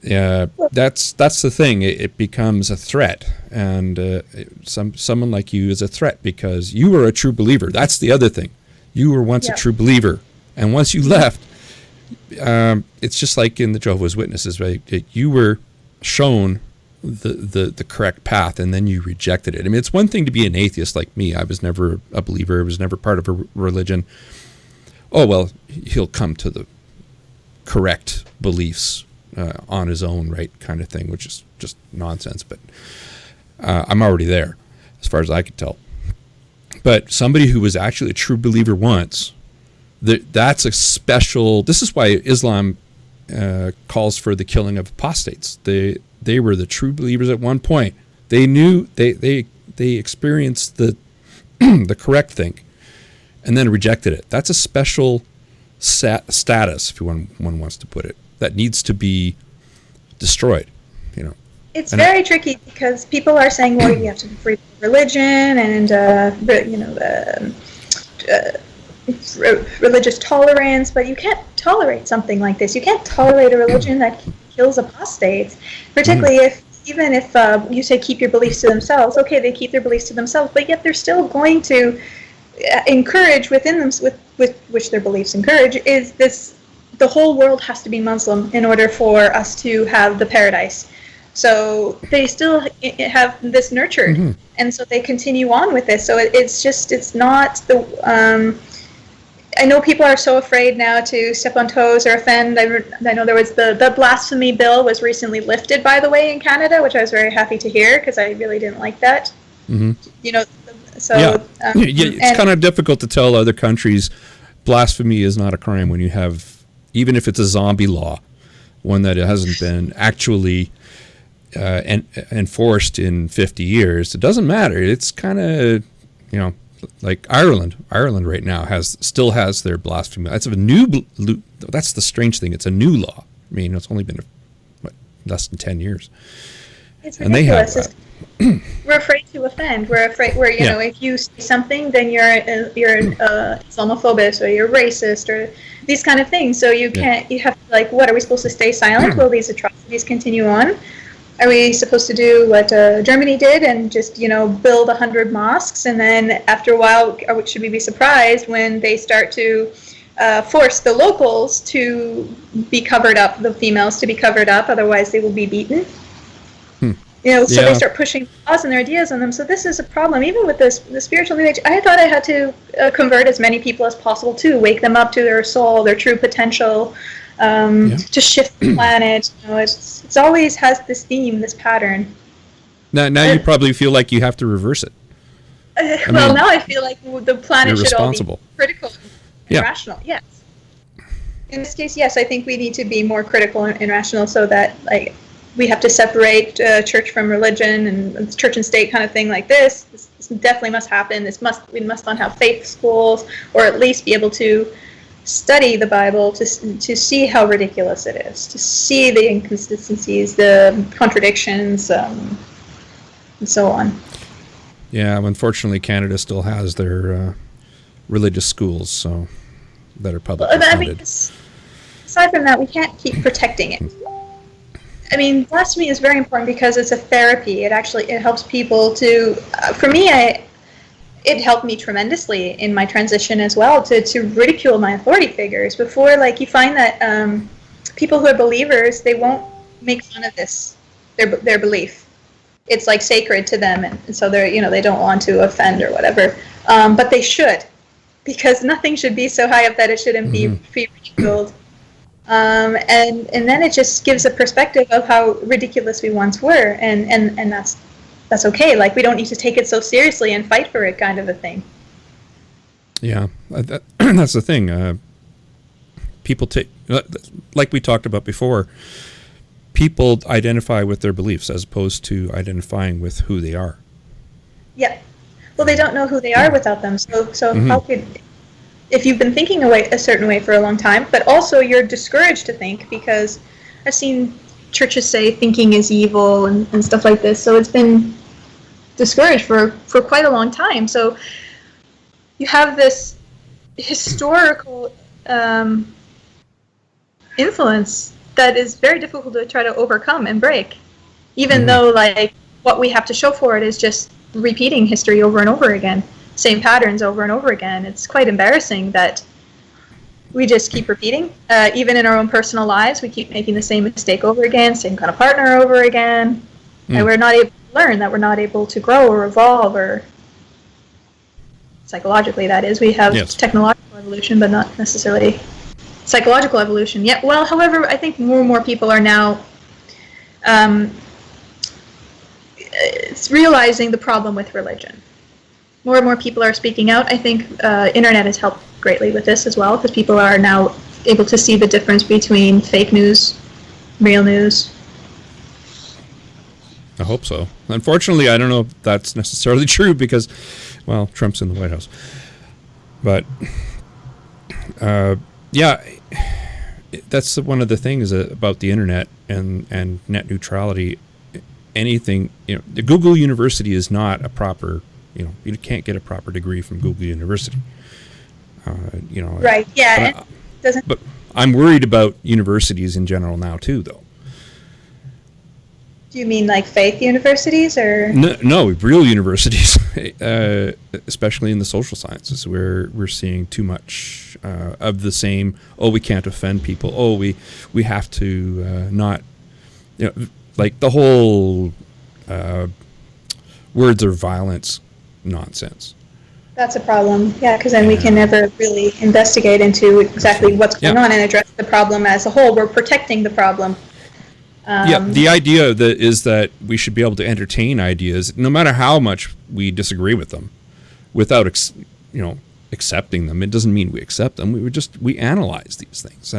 That's the thing. It becomes a threat, and someone like you is a threat because you are a true believer. That's the other thing. You were once a true believer, and once you left, it's just like in the Jehovah's Witnesses, right? You were shown the correct path, and then you rejected it. I mean, it's one thing to be an atheist like me. I was never a believer. I was never part of a religion. Oh, well, he'll come to the correct beliefs on his own, right, kind of thing, which is just nonsense. But I'm already there, as far as I could tell. But somebody who was actually a true believer once, that's a special. This is why Islam calls for the killing of apostates. They were the true believers at one point. They knew they experienced the the correct thing, and then rejected it. That's a special status, if one wants to put it, that needs to be destroyed. It's very tricky because people are saying, well, you have to be free of religion and religious tolerance, but you can't tolerate something like this. You can't tolerate a religion that kills apostates, particularly if you say keep your beliefs to themselves. Okay, they keep their beliefs to themselves, but yet they're still going to encourage within them, with which their beliefs encourage, is this: the whole world has to be Muslim in order for us to have the paradise. So they still have this nurtured, and so they continue on with this. So it's not the. I know people are so afraid now to step on toes or offend. I know there was the blasphemy bill was recently lifted, by the way, in Canada, which I was very happy to hear because I really didn't like that. So it's kind of difficult to tell other countries blasphemy is not a crime when you have, even if it's a zombie law, one that hasn't been actually enforced in 50 years. It doesn't matter. It's kind of, like Ireland right now still has their blasphemy. That's that's the strange thing. It's a new law. I mean, it's only been less than 10 years. It's ridiculous. And they have that. We're afraid to offend. We're afraid. If you say something, then you're Islamophobic or you're racist or these kind of things. So you can't. You have to, what are we supposed to stay silent? Will these atrocities continue on? Are we supposed to do what Germany did and just build 100 mosques, and then after a while, should we be surprised when they start to force the locals to be covered up, the females to be covered up, otherwise they will be beaten? So they start pushing laws and their ideas on them. So this is a problem. Even with the spiritual New Age, I thought I had to convert as many people as possible too, wake them up to their soul, their true potential, to shift the planet. It's always has this theme, this pattern. Now you probably feel like you have to reverse it. Now I feel like the planet should all be critical and rational. Yes. In this case, yes, I think we need to be more critical and rational, so that we have to separate church from religion and church and state kind of thing like this. This definitely must happen. We must not have faith schools, or at least be able to study the Bible to see how ridiculous it is, to see the inconsistencies, the contradictions, and so on. Yeah, unfortunately, Canada still has their religious schools, that are publicly funded. Aside from that, we can't keep protecting it. I mean, blasphemy is very important because it's a therapy. It helps people to. For me, it helped me tremendously in my transition as well to ridicule my authority figures. Before, you find that people who are believers, they won't make fun of their belief. It's sacred to them, and so they're they don't want to offend or whatever. But they should, because nothing should be so high up that it shouldn't be ridiculed. And then it just gives a perspective of how ridiculous we once were, and that's okay. We don't need to take it so seriously and fight for it, kind of a thing. Yeah, that's the thing. People take, like we talked about before, people identify with their beliefs as opposed to identifying with who they are. Yeah. Well, they don't know who they are without them. So how could, if you've been thinking a certain way for a long time, but also you're discouraged to think, because I've seen churches say thinking is evil and stuff like this. So it's been discouraged for quite a long time. So you have this historical influence that is very difficult to try to overcome and break, even though what we have to show for it is just repeating history over and over again, same patterns over and over again. It's quite embarrassing that we just keep repeating. Even in our own personal lives, we keep making the same mistake over again, same kind of partner over again, and we're not able to learn, that we're not able to grow or evolve, or psychologically, that is. We have technological evolution, but not necessarily psychological evolution. Yeah. Well, however, I think more and more people are now realizing the problem with religion. More and more people are speaking out. I think internet has helped greatly with this as well, because people are now able to see the difference between fake news, real news. I hope so. Unfortunately, I don't know if that's necessarily true because, well, Trump's in the White House. But, yeah, that's one of the things about the internet and net neutrality. Anything, the Google University is not a proper, you can't get a proper degree from Google University. Right, yeah. But I'm worried about universities in general now, too, though. Do you mean like faith universities or? No, real universities, especially in the social sciences, where we're seeing too much of the same. Oh, we can't offend people. Oh, we have to not, like the whole words of violence nonsense. That's a problem, yeah, because then we can never really investigate into exactly what's going on and address the problem as a whole. We're protecting the problem. The idea is that we should be able to entertain ideas, no matter how much we disagree with them, without accepting them. It doesn't mean we accept them. We analyze these things.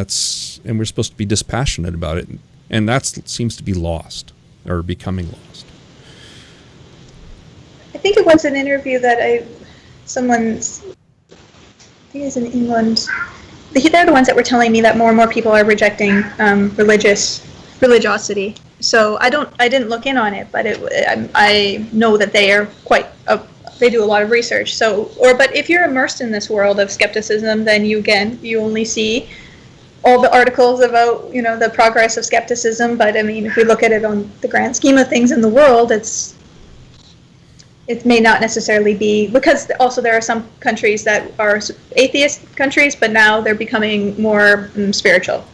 And we're supposed to be dispassionate about it, and that seems to be lost or becoming lost. I think it was an interview that I think it's in England. They're the ones that were telling me that more and more people are rejecting religiosity. So I didn't look in on it, but I know that they are they do a lot of research. But if you're immersed in this world of skepticism, then you only see all the articles about the progress of skepticism. But I mean, if we look at it on the grand scheme of things in the world, it may not necessarily be, because also there are some countries that are atheist countries, but now they're becoming more spiritual.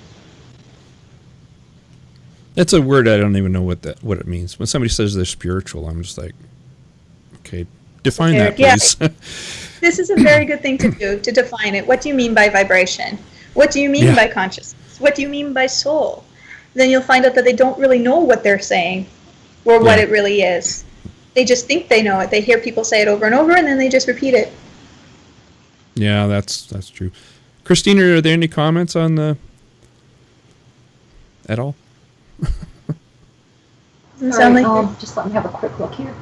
That's a word I don't even know what it means. When somebody says they're spiritual, I'm just like, okay, define that, please. Yeah. This is a very good thing to do, to define it. What do you mean by vibration? What do you mean by consciousness? What do you mean by soul? Then you'll find out that they don't really know what they're saying or what it really is. They just think they know it. They hear people say it over and over, and then they just repeat it. Yeah, that's true. Christina, are there any comments on at all? Just let me have a quick look here.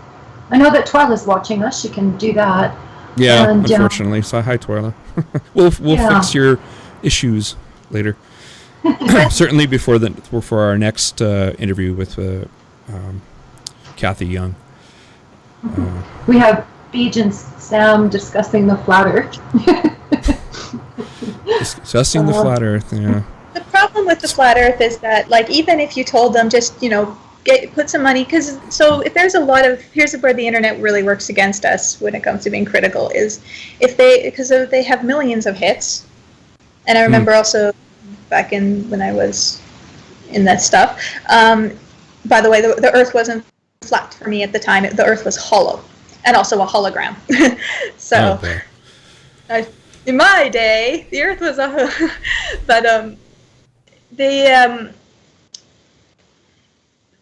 I know that Twyla's watching us. She can do that. Yeah, and, unfortunately. So hi, Twyla. we'll fix your issues later. Certainly before our next interview with Kathy Young. We have Beej and Sam discussing the flat Earth. Discussing the flat Earth, yeah. The problem with the flat Earth is that, like, even if you told them just, put some money, because if there's here's where the internet really works against us when it comes to being critical, is because they have millions of hits. And I remember also back when I was in that stuff, by the way, the Earth wasn't flat for me at the time. The Earth was hollow, and also a hologram. So, in my day, the Earth was but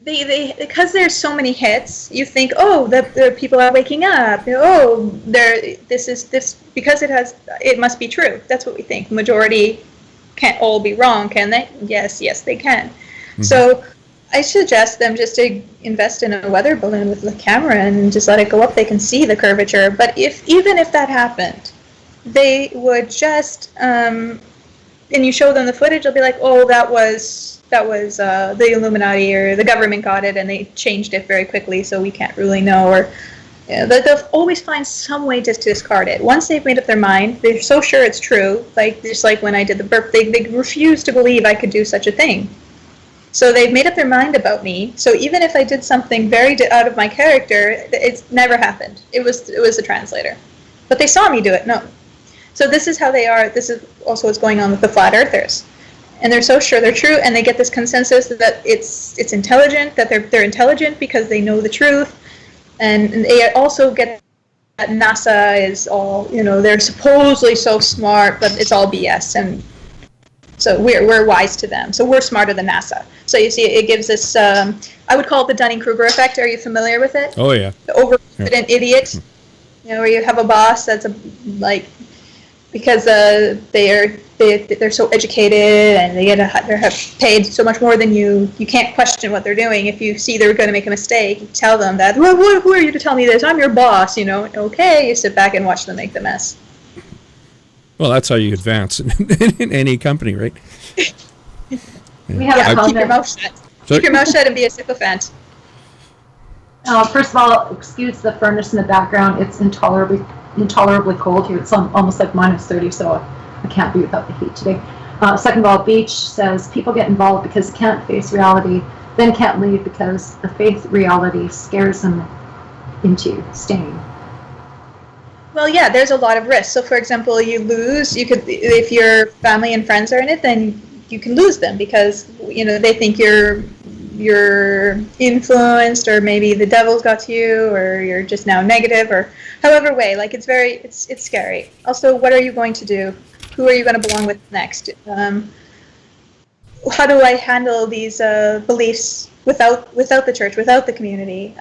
they because there's so many hits, you think, the people are waking up. This because it must be true. That's what we think. Majority can't all be wrong, can they? Yes, they can. Mm-hmm. So I suggest them just to invest in a weather balloon with the camera and just let it go up. They can see the curvature. But even if that happened, they would just and you show them the footage, they'll be like, that was the Illuminati or the government got it and they changed it very quickly, so we can't really know. Or they'll always find some way just to discard it. Once they've made up their mind, they're so sure it's true. Just like when I did the burp, they refused to believe I could do such a thing. So they've made up their mind about me. So even if I did something very out of my character, it's never happened. It was the translator. But they saw me do it. No. So this is how they are. This is also what's going on with the flat earthers. And they're so sure they're true, and they get this consensus that it's intelligent, that they're intelligent because they know the truth. And they also get that NASA is all, they're supposedly so smart, but it's all BS. And So we're wise to them. So we're smarter than NASA. So you see, it gives us, I would call it the Dunning-Kruger effect. Are you familiar with it? Oh, yeah. The overconfident idiot. You know, where you have a boss that's because they're so educated and they're paid so much more than you. You can't question what they're doing. If you see they're going to make a mistake, you tell them that. Well, who are you to tell me this? I'm your boss. You know. Okay, you sit back and watch them make the mess. Well, that's how you advance in any company, right? We have a keep your mouth shut. Keep your mouth shut and be a sycophant. First of all, excuse the furnace in the background. It's intolerably cold here. It's almost like -30, so I can't be without the heat today. Second of all, Beach says people get involved because they can't face reality, then can't leave because the faith reality scares them into staying. Well, yeah, there's a lot of risk. So, for example, you lose. You could, if your family and friends are in it, then you can lose them because they think you're influenced, or maybe the devil's got to you, or you're just now negative, or however way. Like it's scary. Also, what are you going to do? Who are you going to belong with next? How do I handle these beliefs without the church, without the community?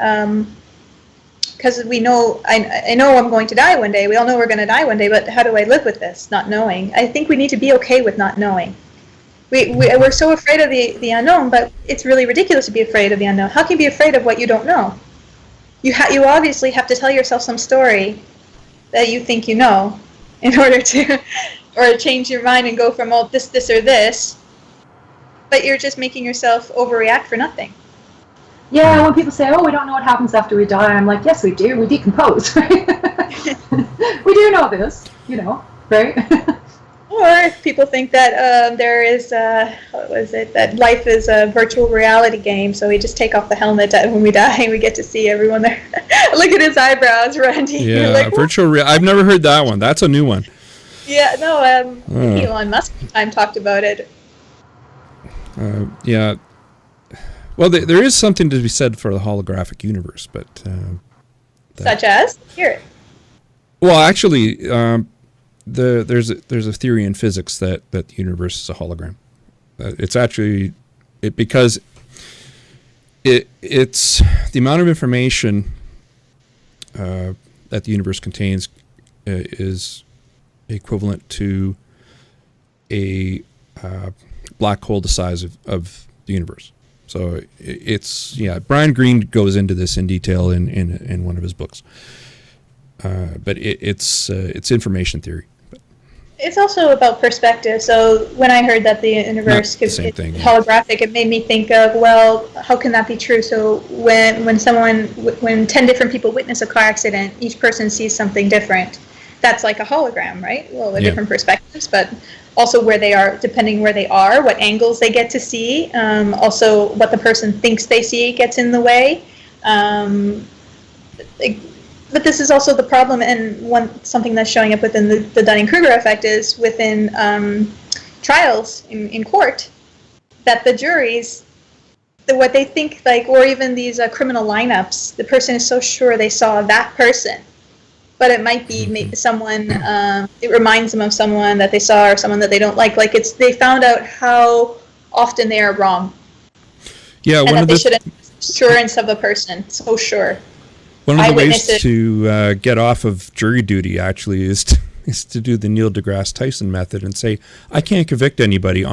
Because we know, I know I'm going to die one day. We all know we're going to die one day, but how do I live with this, not knowing? I think we need to be okay with not knowing. We're so afraid of the unknown, but it's really ridiculous to be afraid of the unknown. How can you be afraid of what you don't know? You obviously have to tell yourself some story that you think you know in order to, or change your mind and go from this, or this, but you're just making yourself overreact for nothing. Yeah, when people say, oh, we don't know what happens after we die, I'm like, yes, we do. We decompose, right? We do know this, right? Or if people think that there is, that life is a virtual reality game, so we just take off the helmet when we die and we get to see everyone there. Look at his eyebrows, Randy. Yeah, like, virtual I've never heard that one. That's a new one. Yeah, no, Elon Musk talked about it. Yeah. Well, there is something to be said for the holographic universe, but... Such as? Hear it. Well, actually... there's a theory in physics that the universe is a hologram. It's actually because it's the amount of information that the universe contains is equivalent to a black hole the size of the universe. So Brian Greene goes into this in detail in one of his books. But it's information theory. It's also about perspective. So when I heard that the universe could be holographic, it made me think of, well, how can that be true? So when 10 different people witness a car accident, each person sees something different. That's like a hologram, right? Well, they're different perspectives, but also where they are, depending where they are, what angles they get to see, also what the person thinks they see gets in the way. But this is also the problem, and something that's showing up within the Dunning-Kruger effect is within trials in court, that the juries, what they think, or even these criminal lineups, the person is so sure they saw that person, but it might be someone, it reminds them of someone that they saw or someone that they don't like. Like they found out how often they are wrong. Yeah, and that they should have assurance of a person, so sure. One of the ways to get off of jury duty actually is to do the Neil deGrasse Tyson method and say, I can't convict anybody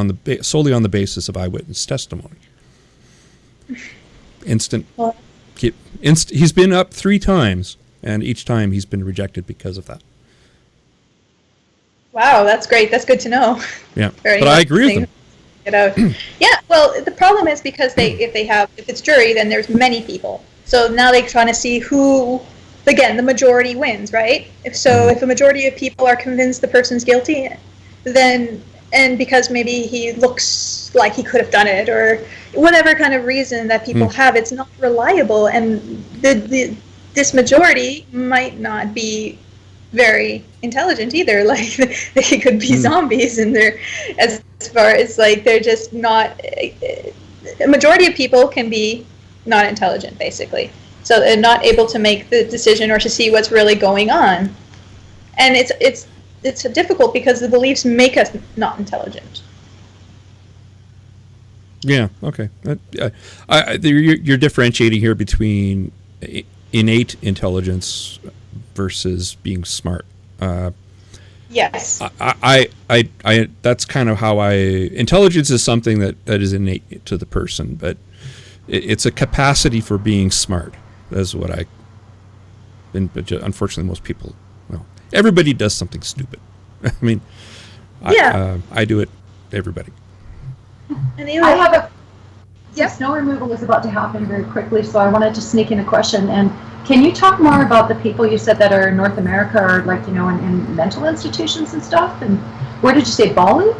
solely on the basis of eyewitness testimony. He's been up 3 times, and each time he's been rejected because of that. Wow, that's great. That's good to know. Yeah, but I agree with him. Get out. Yeah, well, the problem is because if it's jury, then there's many people. So now they're trying to see who, again, the majority wins, right? If a majority of people are convinced the person's guilty, then, and because maybe he looks like he could have done it, or whatever kind of reason that people have, it's not reliable, and this majority might not be very intelligent either. Like they could be zombies, and as far as they're just not. A majority of people can be not intelligent, basically. So they're not able to make the decision or to see what's really going on. And it's difficult because the beliefs make us not intelligent. Yeah. Okay. You're differentiating here between innate intelligence versus being smart. Yes. I that's kind of how intelligence is something that is innate to the person, but it's a capacity for being smart. That's what but unfortunately most people, well, everybody does something stupid. I mean, Yeah. I do it, everybody. And I have a Yeah. snow removal is about to happen very quickly, so I wanted to sneak in a question. And can you talk more about the people you said that are in North America or like, in mental institutions and stuff? And where did you say, Bali?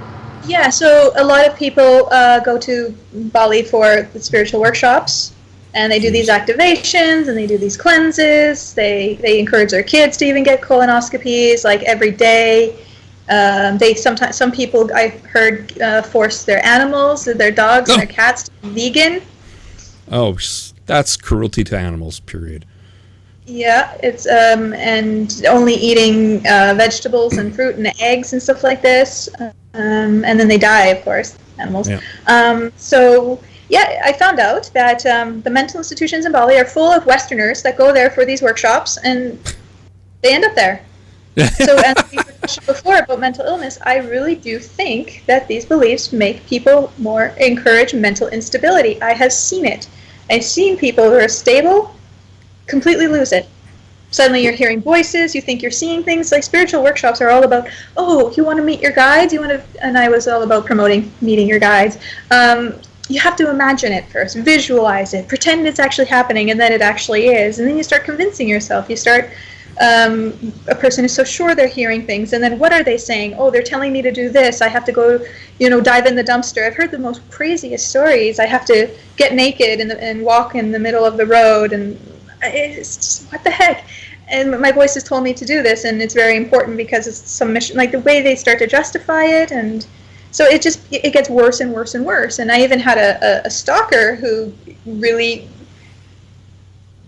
Yeah, so a lot of people go to Bali for the spiritual workshops, and they do these activations and they do these cleanses. They encourage their kids to even get colonoscopies like every day. Some people I heard force their animals, their dogs and their cats to be vegan. Oh, that's cruelty to animals, period. Yeah, it's and only eating vegetables and fruit and eggs and stuff like this, and then they die, of course, animals. Yeah. So yeah, I found out that the mental institutions in Bali are full of Westerners that go there for these workshops, and they end up there. So as we discussed before about mental illness, I really do think that these beliefs make people encourage mental instability. I have seen it. I've seen people who are stable completely lose it. Suddenly you're hearing voices, you think you're seeing things. Like spiritual workshops are all about, you want to meet your guides? And I was all about promoting meeting your guides. You have to imagine it first, visualize it, pretend it's actually happening, and then it actually is. And then you start convincing yourself. You start, a person is so sure they're hearing things, and then what are they saying? Oh, they're telling me to do this. I have to go, dive in the dumpster. I've heard the most craziest stories. I have to get naked and walk in the middle of the road, and it's just, what the heck? And my voice has told me to do this, and it's very important because it's some mission, like the way they start to justify it, and so it gets worse and worse and worse. And I even had a stalker who really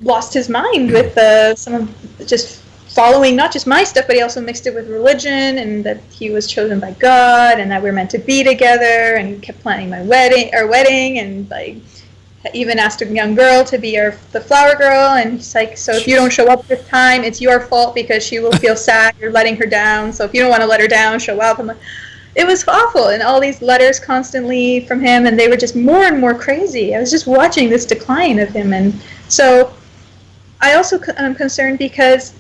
lost his mind with some of just following not just my stuff, but he also mixed it with religion, and that he was chosen by God, and that we're meant to be together, and he kept planning our wedding, and like even asked a young girl to be the flower girl, and he's like, so if you don't show up this time, it's your fault because she will feel sad, you're letting her down, so if you don't want to let her down, show up. I'm like, it was awful, and all these letters constantly from him, and they were just more and more crazy. I was just watching this decline of him, and so I also am concerned because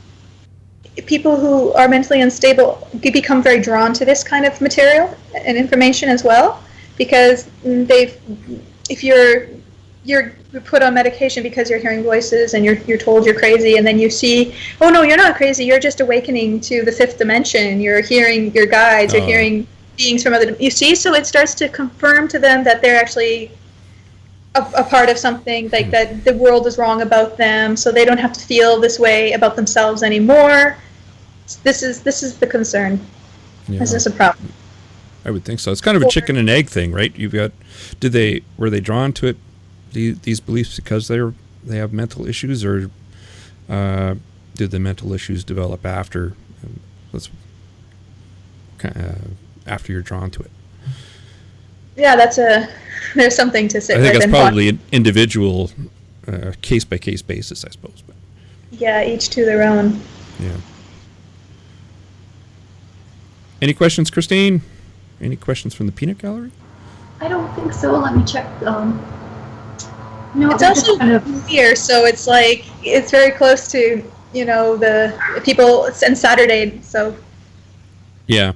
people who are mentally unstable become very drawn to this kind of material and information as well, because if you're put on medication because you're hearing voices and you're told you're crazy, and then you see, oh no, you're not crazy, you're just awakening to the fifth dimension, you're hearing your guides, you're hearing beings from other, you see, so it starts to confirm to them that they're actually a part of something, like that the world is wrong about them, so they don't have to feel this way about themselves anymore. This is the concern. Yeah. This is a problem. I would think so. It's kind of a chicken and egg thing, right? Were they drawn to it, these beliefs, because they have mental issues, or did the mental issues develop after? After you're drawn to it. Yeah, there's something to sit with. I think it's probably an individual, case by case basis, I suppose. But yeah, each to their own. Yeah. Any questions, Christine? Any questions from the peanut gallery? I don't think so. Let me check. No, it's also kind of weird. So it's like it's very close to the people, and Saturday. So yeah.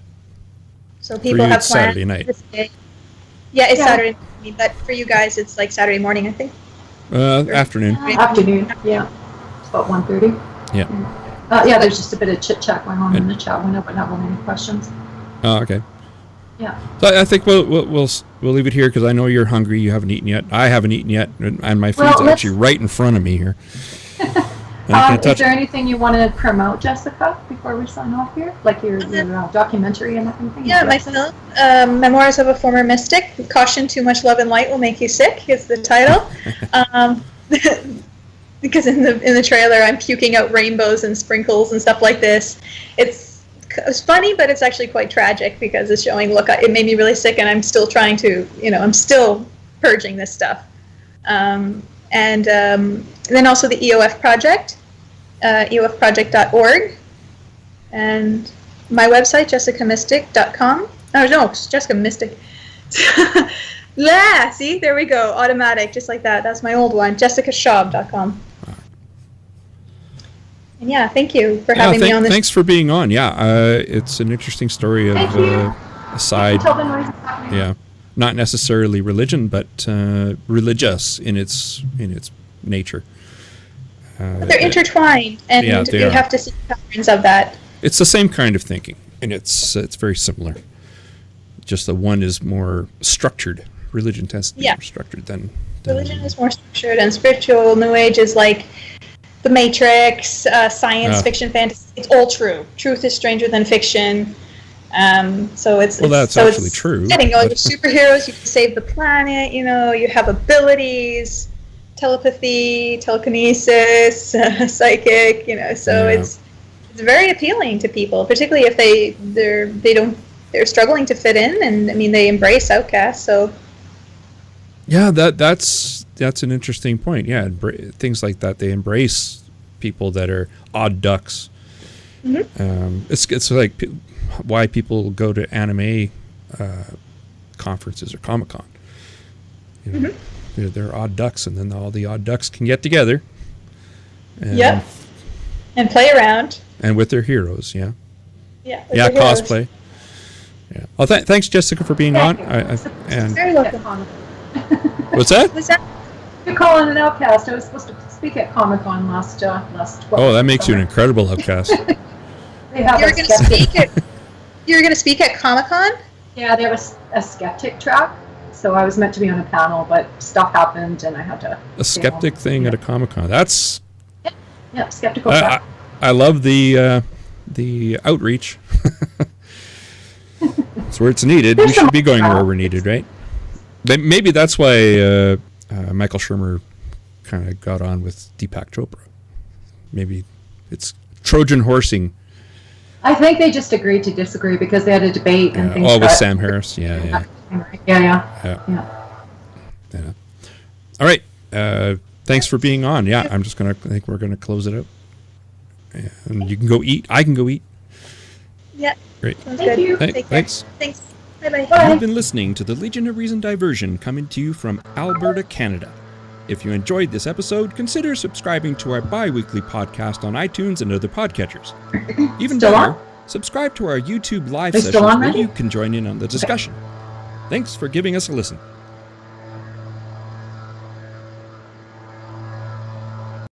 So people have plans Saturday night. This day. Yeah, it's Saturday night, but for you guys, it's like Saturday morning, I think. Afternoon. Afternoon. Yeah, it's about 1:30. Yeah. Yeah, there's just a bit of chit chat going on in the chat window, but not really any questions. Oh, okay. Yeah. So I think we'll leave it here because I know you're hungry. You haven't eaten yet. I haven't eaten yet, and my food's actually right in front of me here. Is there anything you want to promote, Jessica, before we sign off here? Like your documentary and everything? Yeah, my film, Memoirs of a Former Mystic. Caution, too much love and light will make you sick is the title. Because in the trailer I'm puking out rainbows and sprinkles and stuff like this. It's funny, but it's actually quite tragic because it's showing, look, it made me really sick, and I'm still trying to, I'm still purging this stuff. And then also the EOF project, eofproject.org, and my website, jessicamystic.com. Oh, no, it's Jessica Mystic. Yeah, see, there we go, automatic, just like that. That's my old one, jessicaschab.com. And yeah, thank you for having me on this. Thanks for being on. Yeah, it's an interesting story of a side. Yeah, not necessarily religion, but religious in its nature. They're intertwined, and yeah, you have to see patterns of that. It's the same kind of thinking, and it's very similar. Just the one is more structured. Religion tends to be more structured than religion is more structured, and spiritual New Age is like The Matrix, science fiction, fantasy. It's all true. Truth is stranger than fiction. So it's that's actually true. You're superheroes. You can save the planet. You know, you have abilities, telepathy, telekinesis, psychic. You know, so it's very appealing to people, particularly if they're struggling to fit in, and I mean they embrace outcasts. So yeah, that's an interesting point. Yeah, things like that. They embrace people that are odd ducks. Mm-hmm. It's like why people go to anime conferences or Comic-Con. You know, they're odd ducks, and then all the odd ducks can get together. And play around. And with their heroes, yeah. Yeah, cosplay. Yeah. Well, thanks, Jessica, for being on. Very welcome. What's that? You're calling an outcast. I was supposed to speak at Comic-Con last 12. Oh, that makes you an incredible outcast. They have You're going to speak at Comic-Con? Yeah, they have a skeptic track. So I was meant to be on a panel, but stuff happened, and I had to. A skeptic thing at a Comic-Con. That's. Yeah, skeptical track. I love the outreach. It's where it's needed. We should be going where we're needed, right? Maybe that's why Michael Shermer kind of got on with Deepak Chopra. Maybe it's Trojan horsing. I think they just agreed to disagree because they had a debate and things. With Sam Harris. Yeah. All right. Thanks for being on. Yeah, I think we're gonna close it out. And you can go eat. I can go eat. Yeah. Great. Thank you. Thanks. Thanks. Bye-bye. You've been listening to the Legion of Reason diversion coming to you from Alberta, Canada. If you enjoyed this episode, consider subscribing to our bi-weekly podcast on iTunes and other podcatchers. Even better, subscribe to our YouTube live sessions where you can join in on the discussion. Thanks for giving us a listen.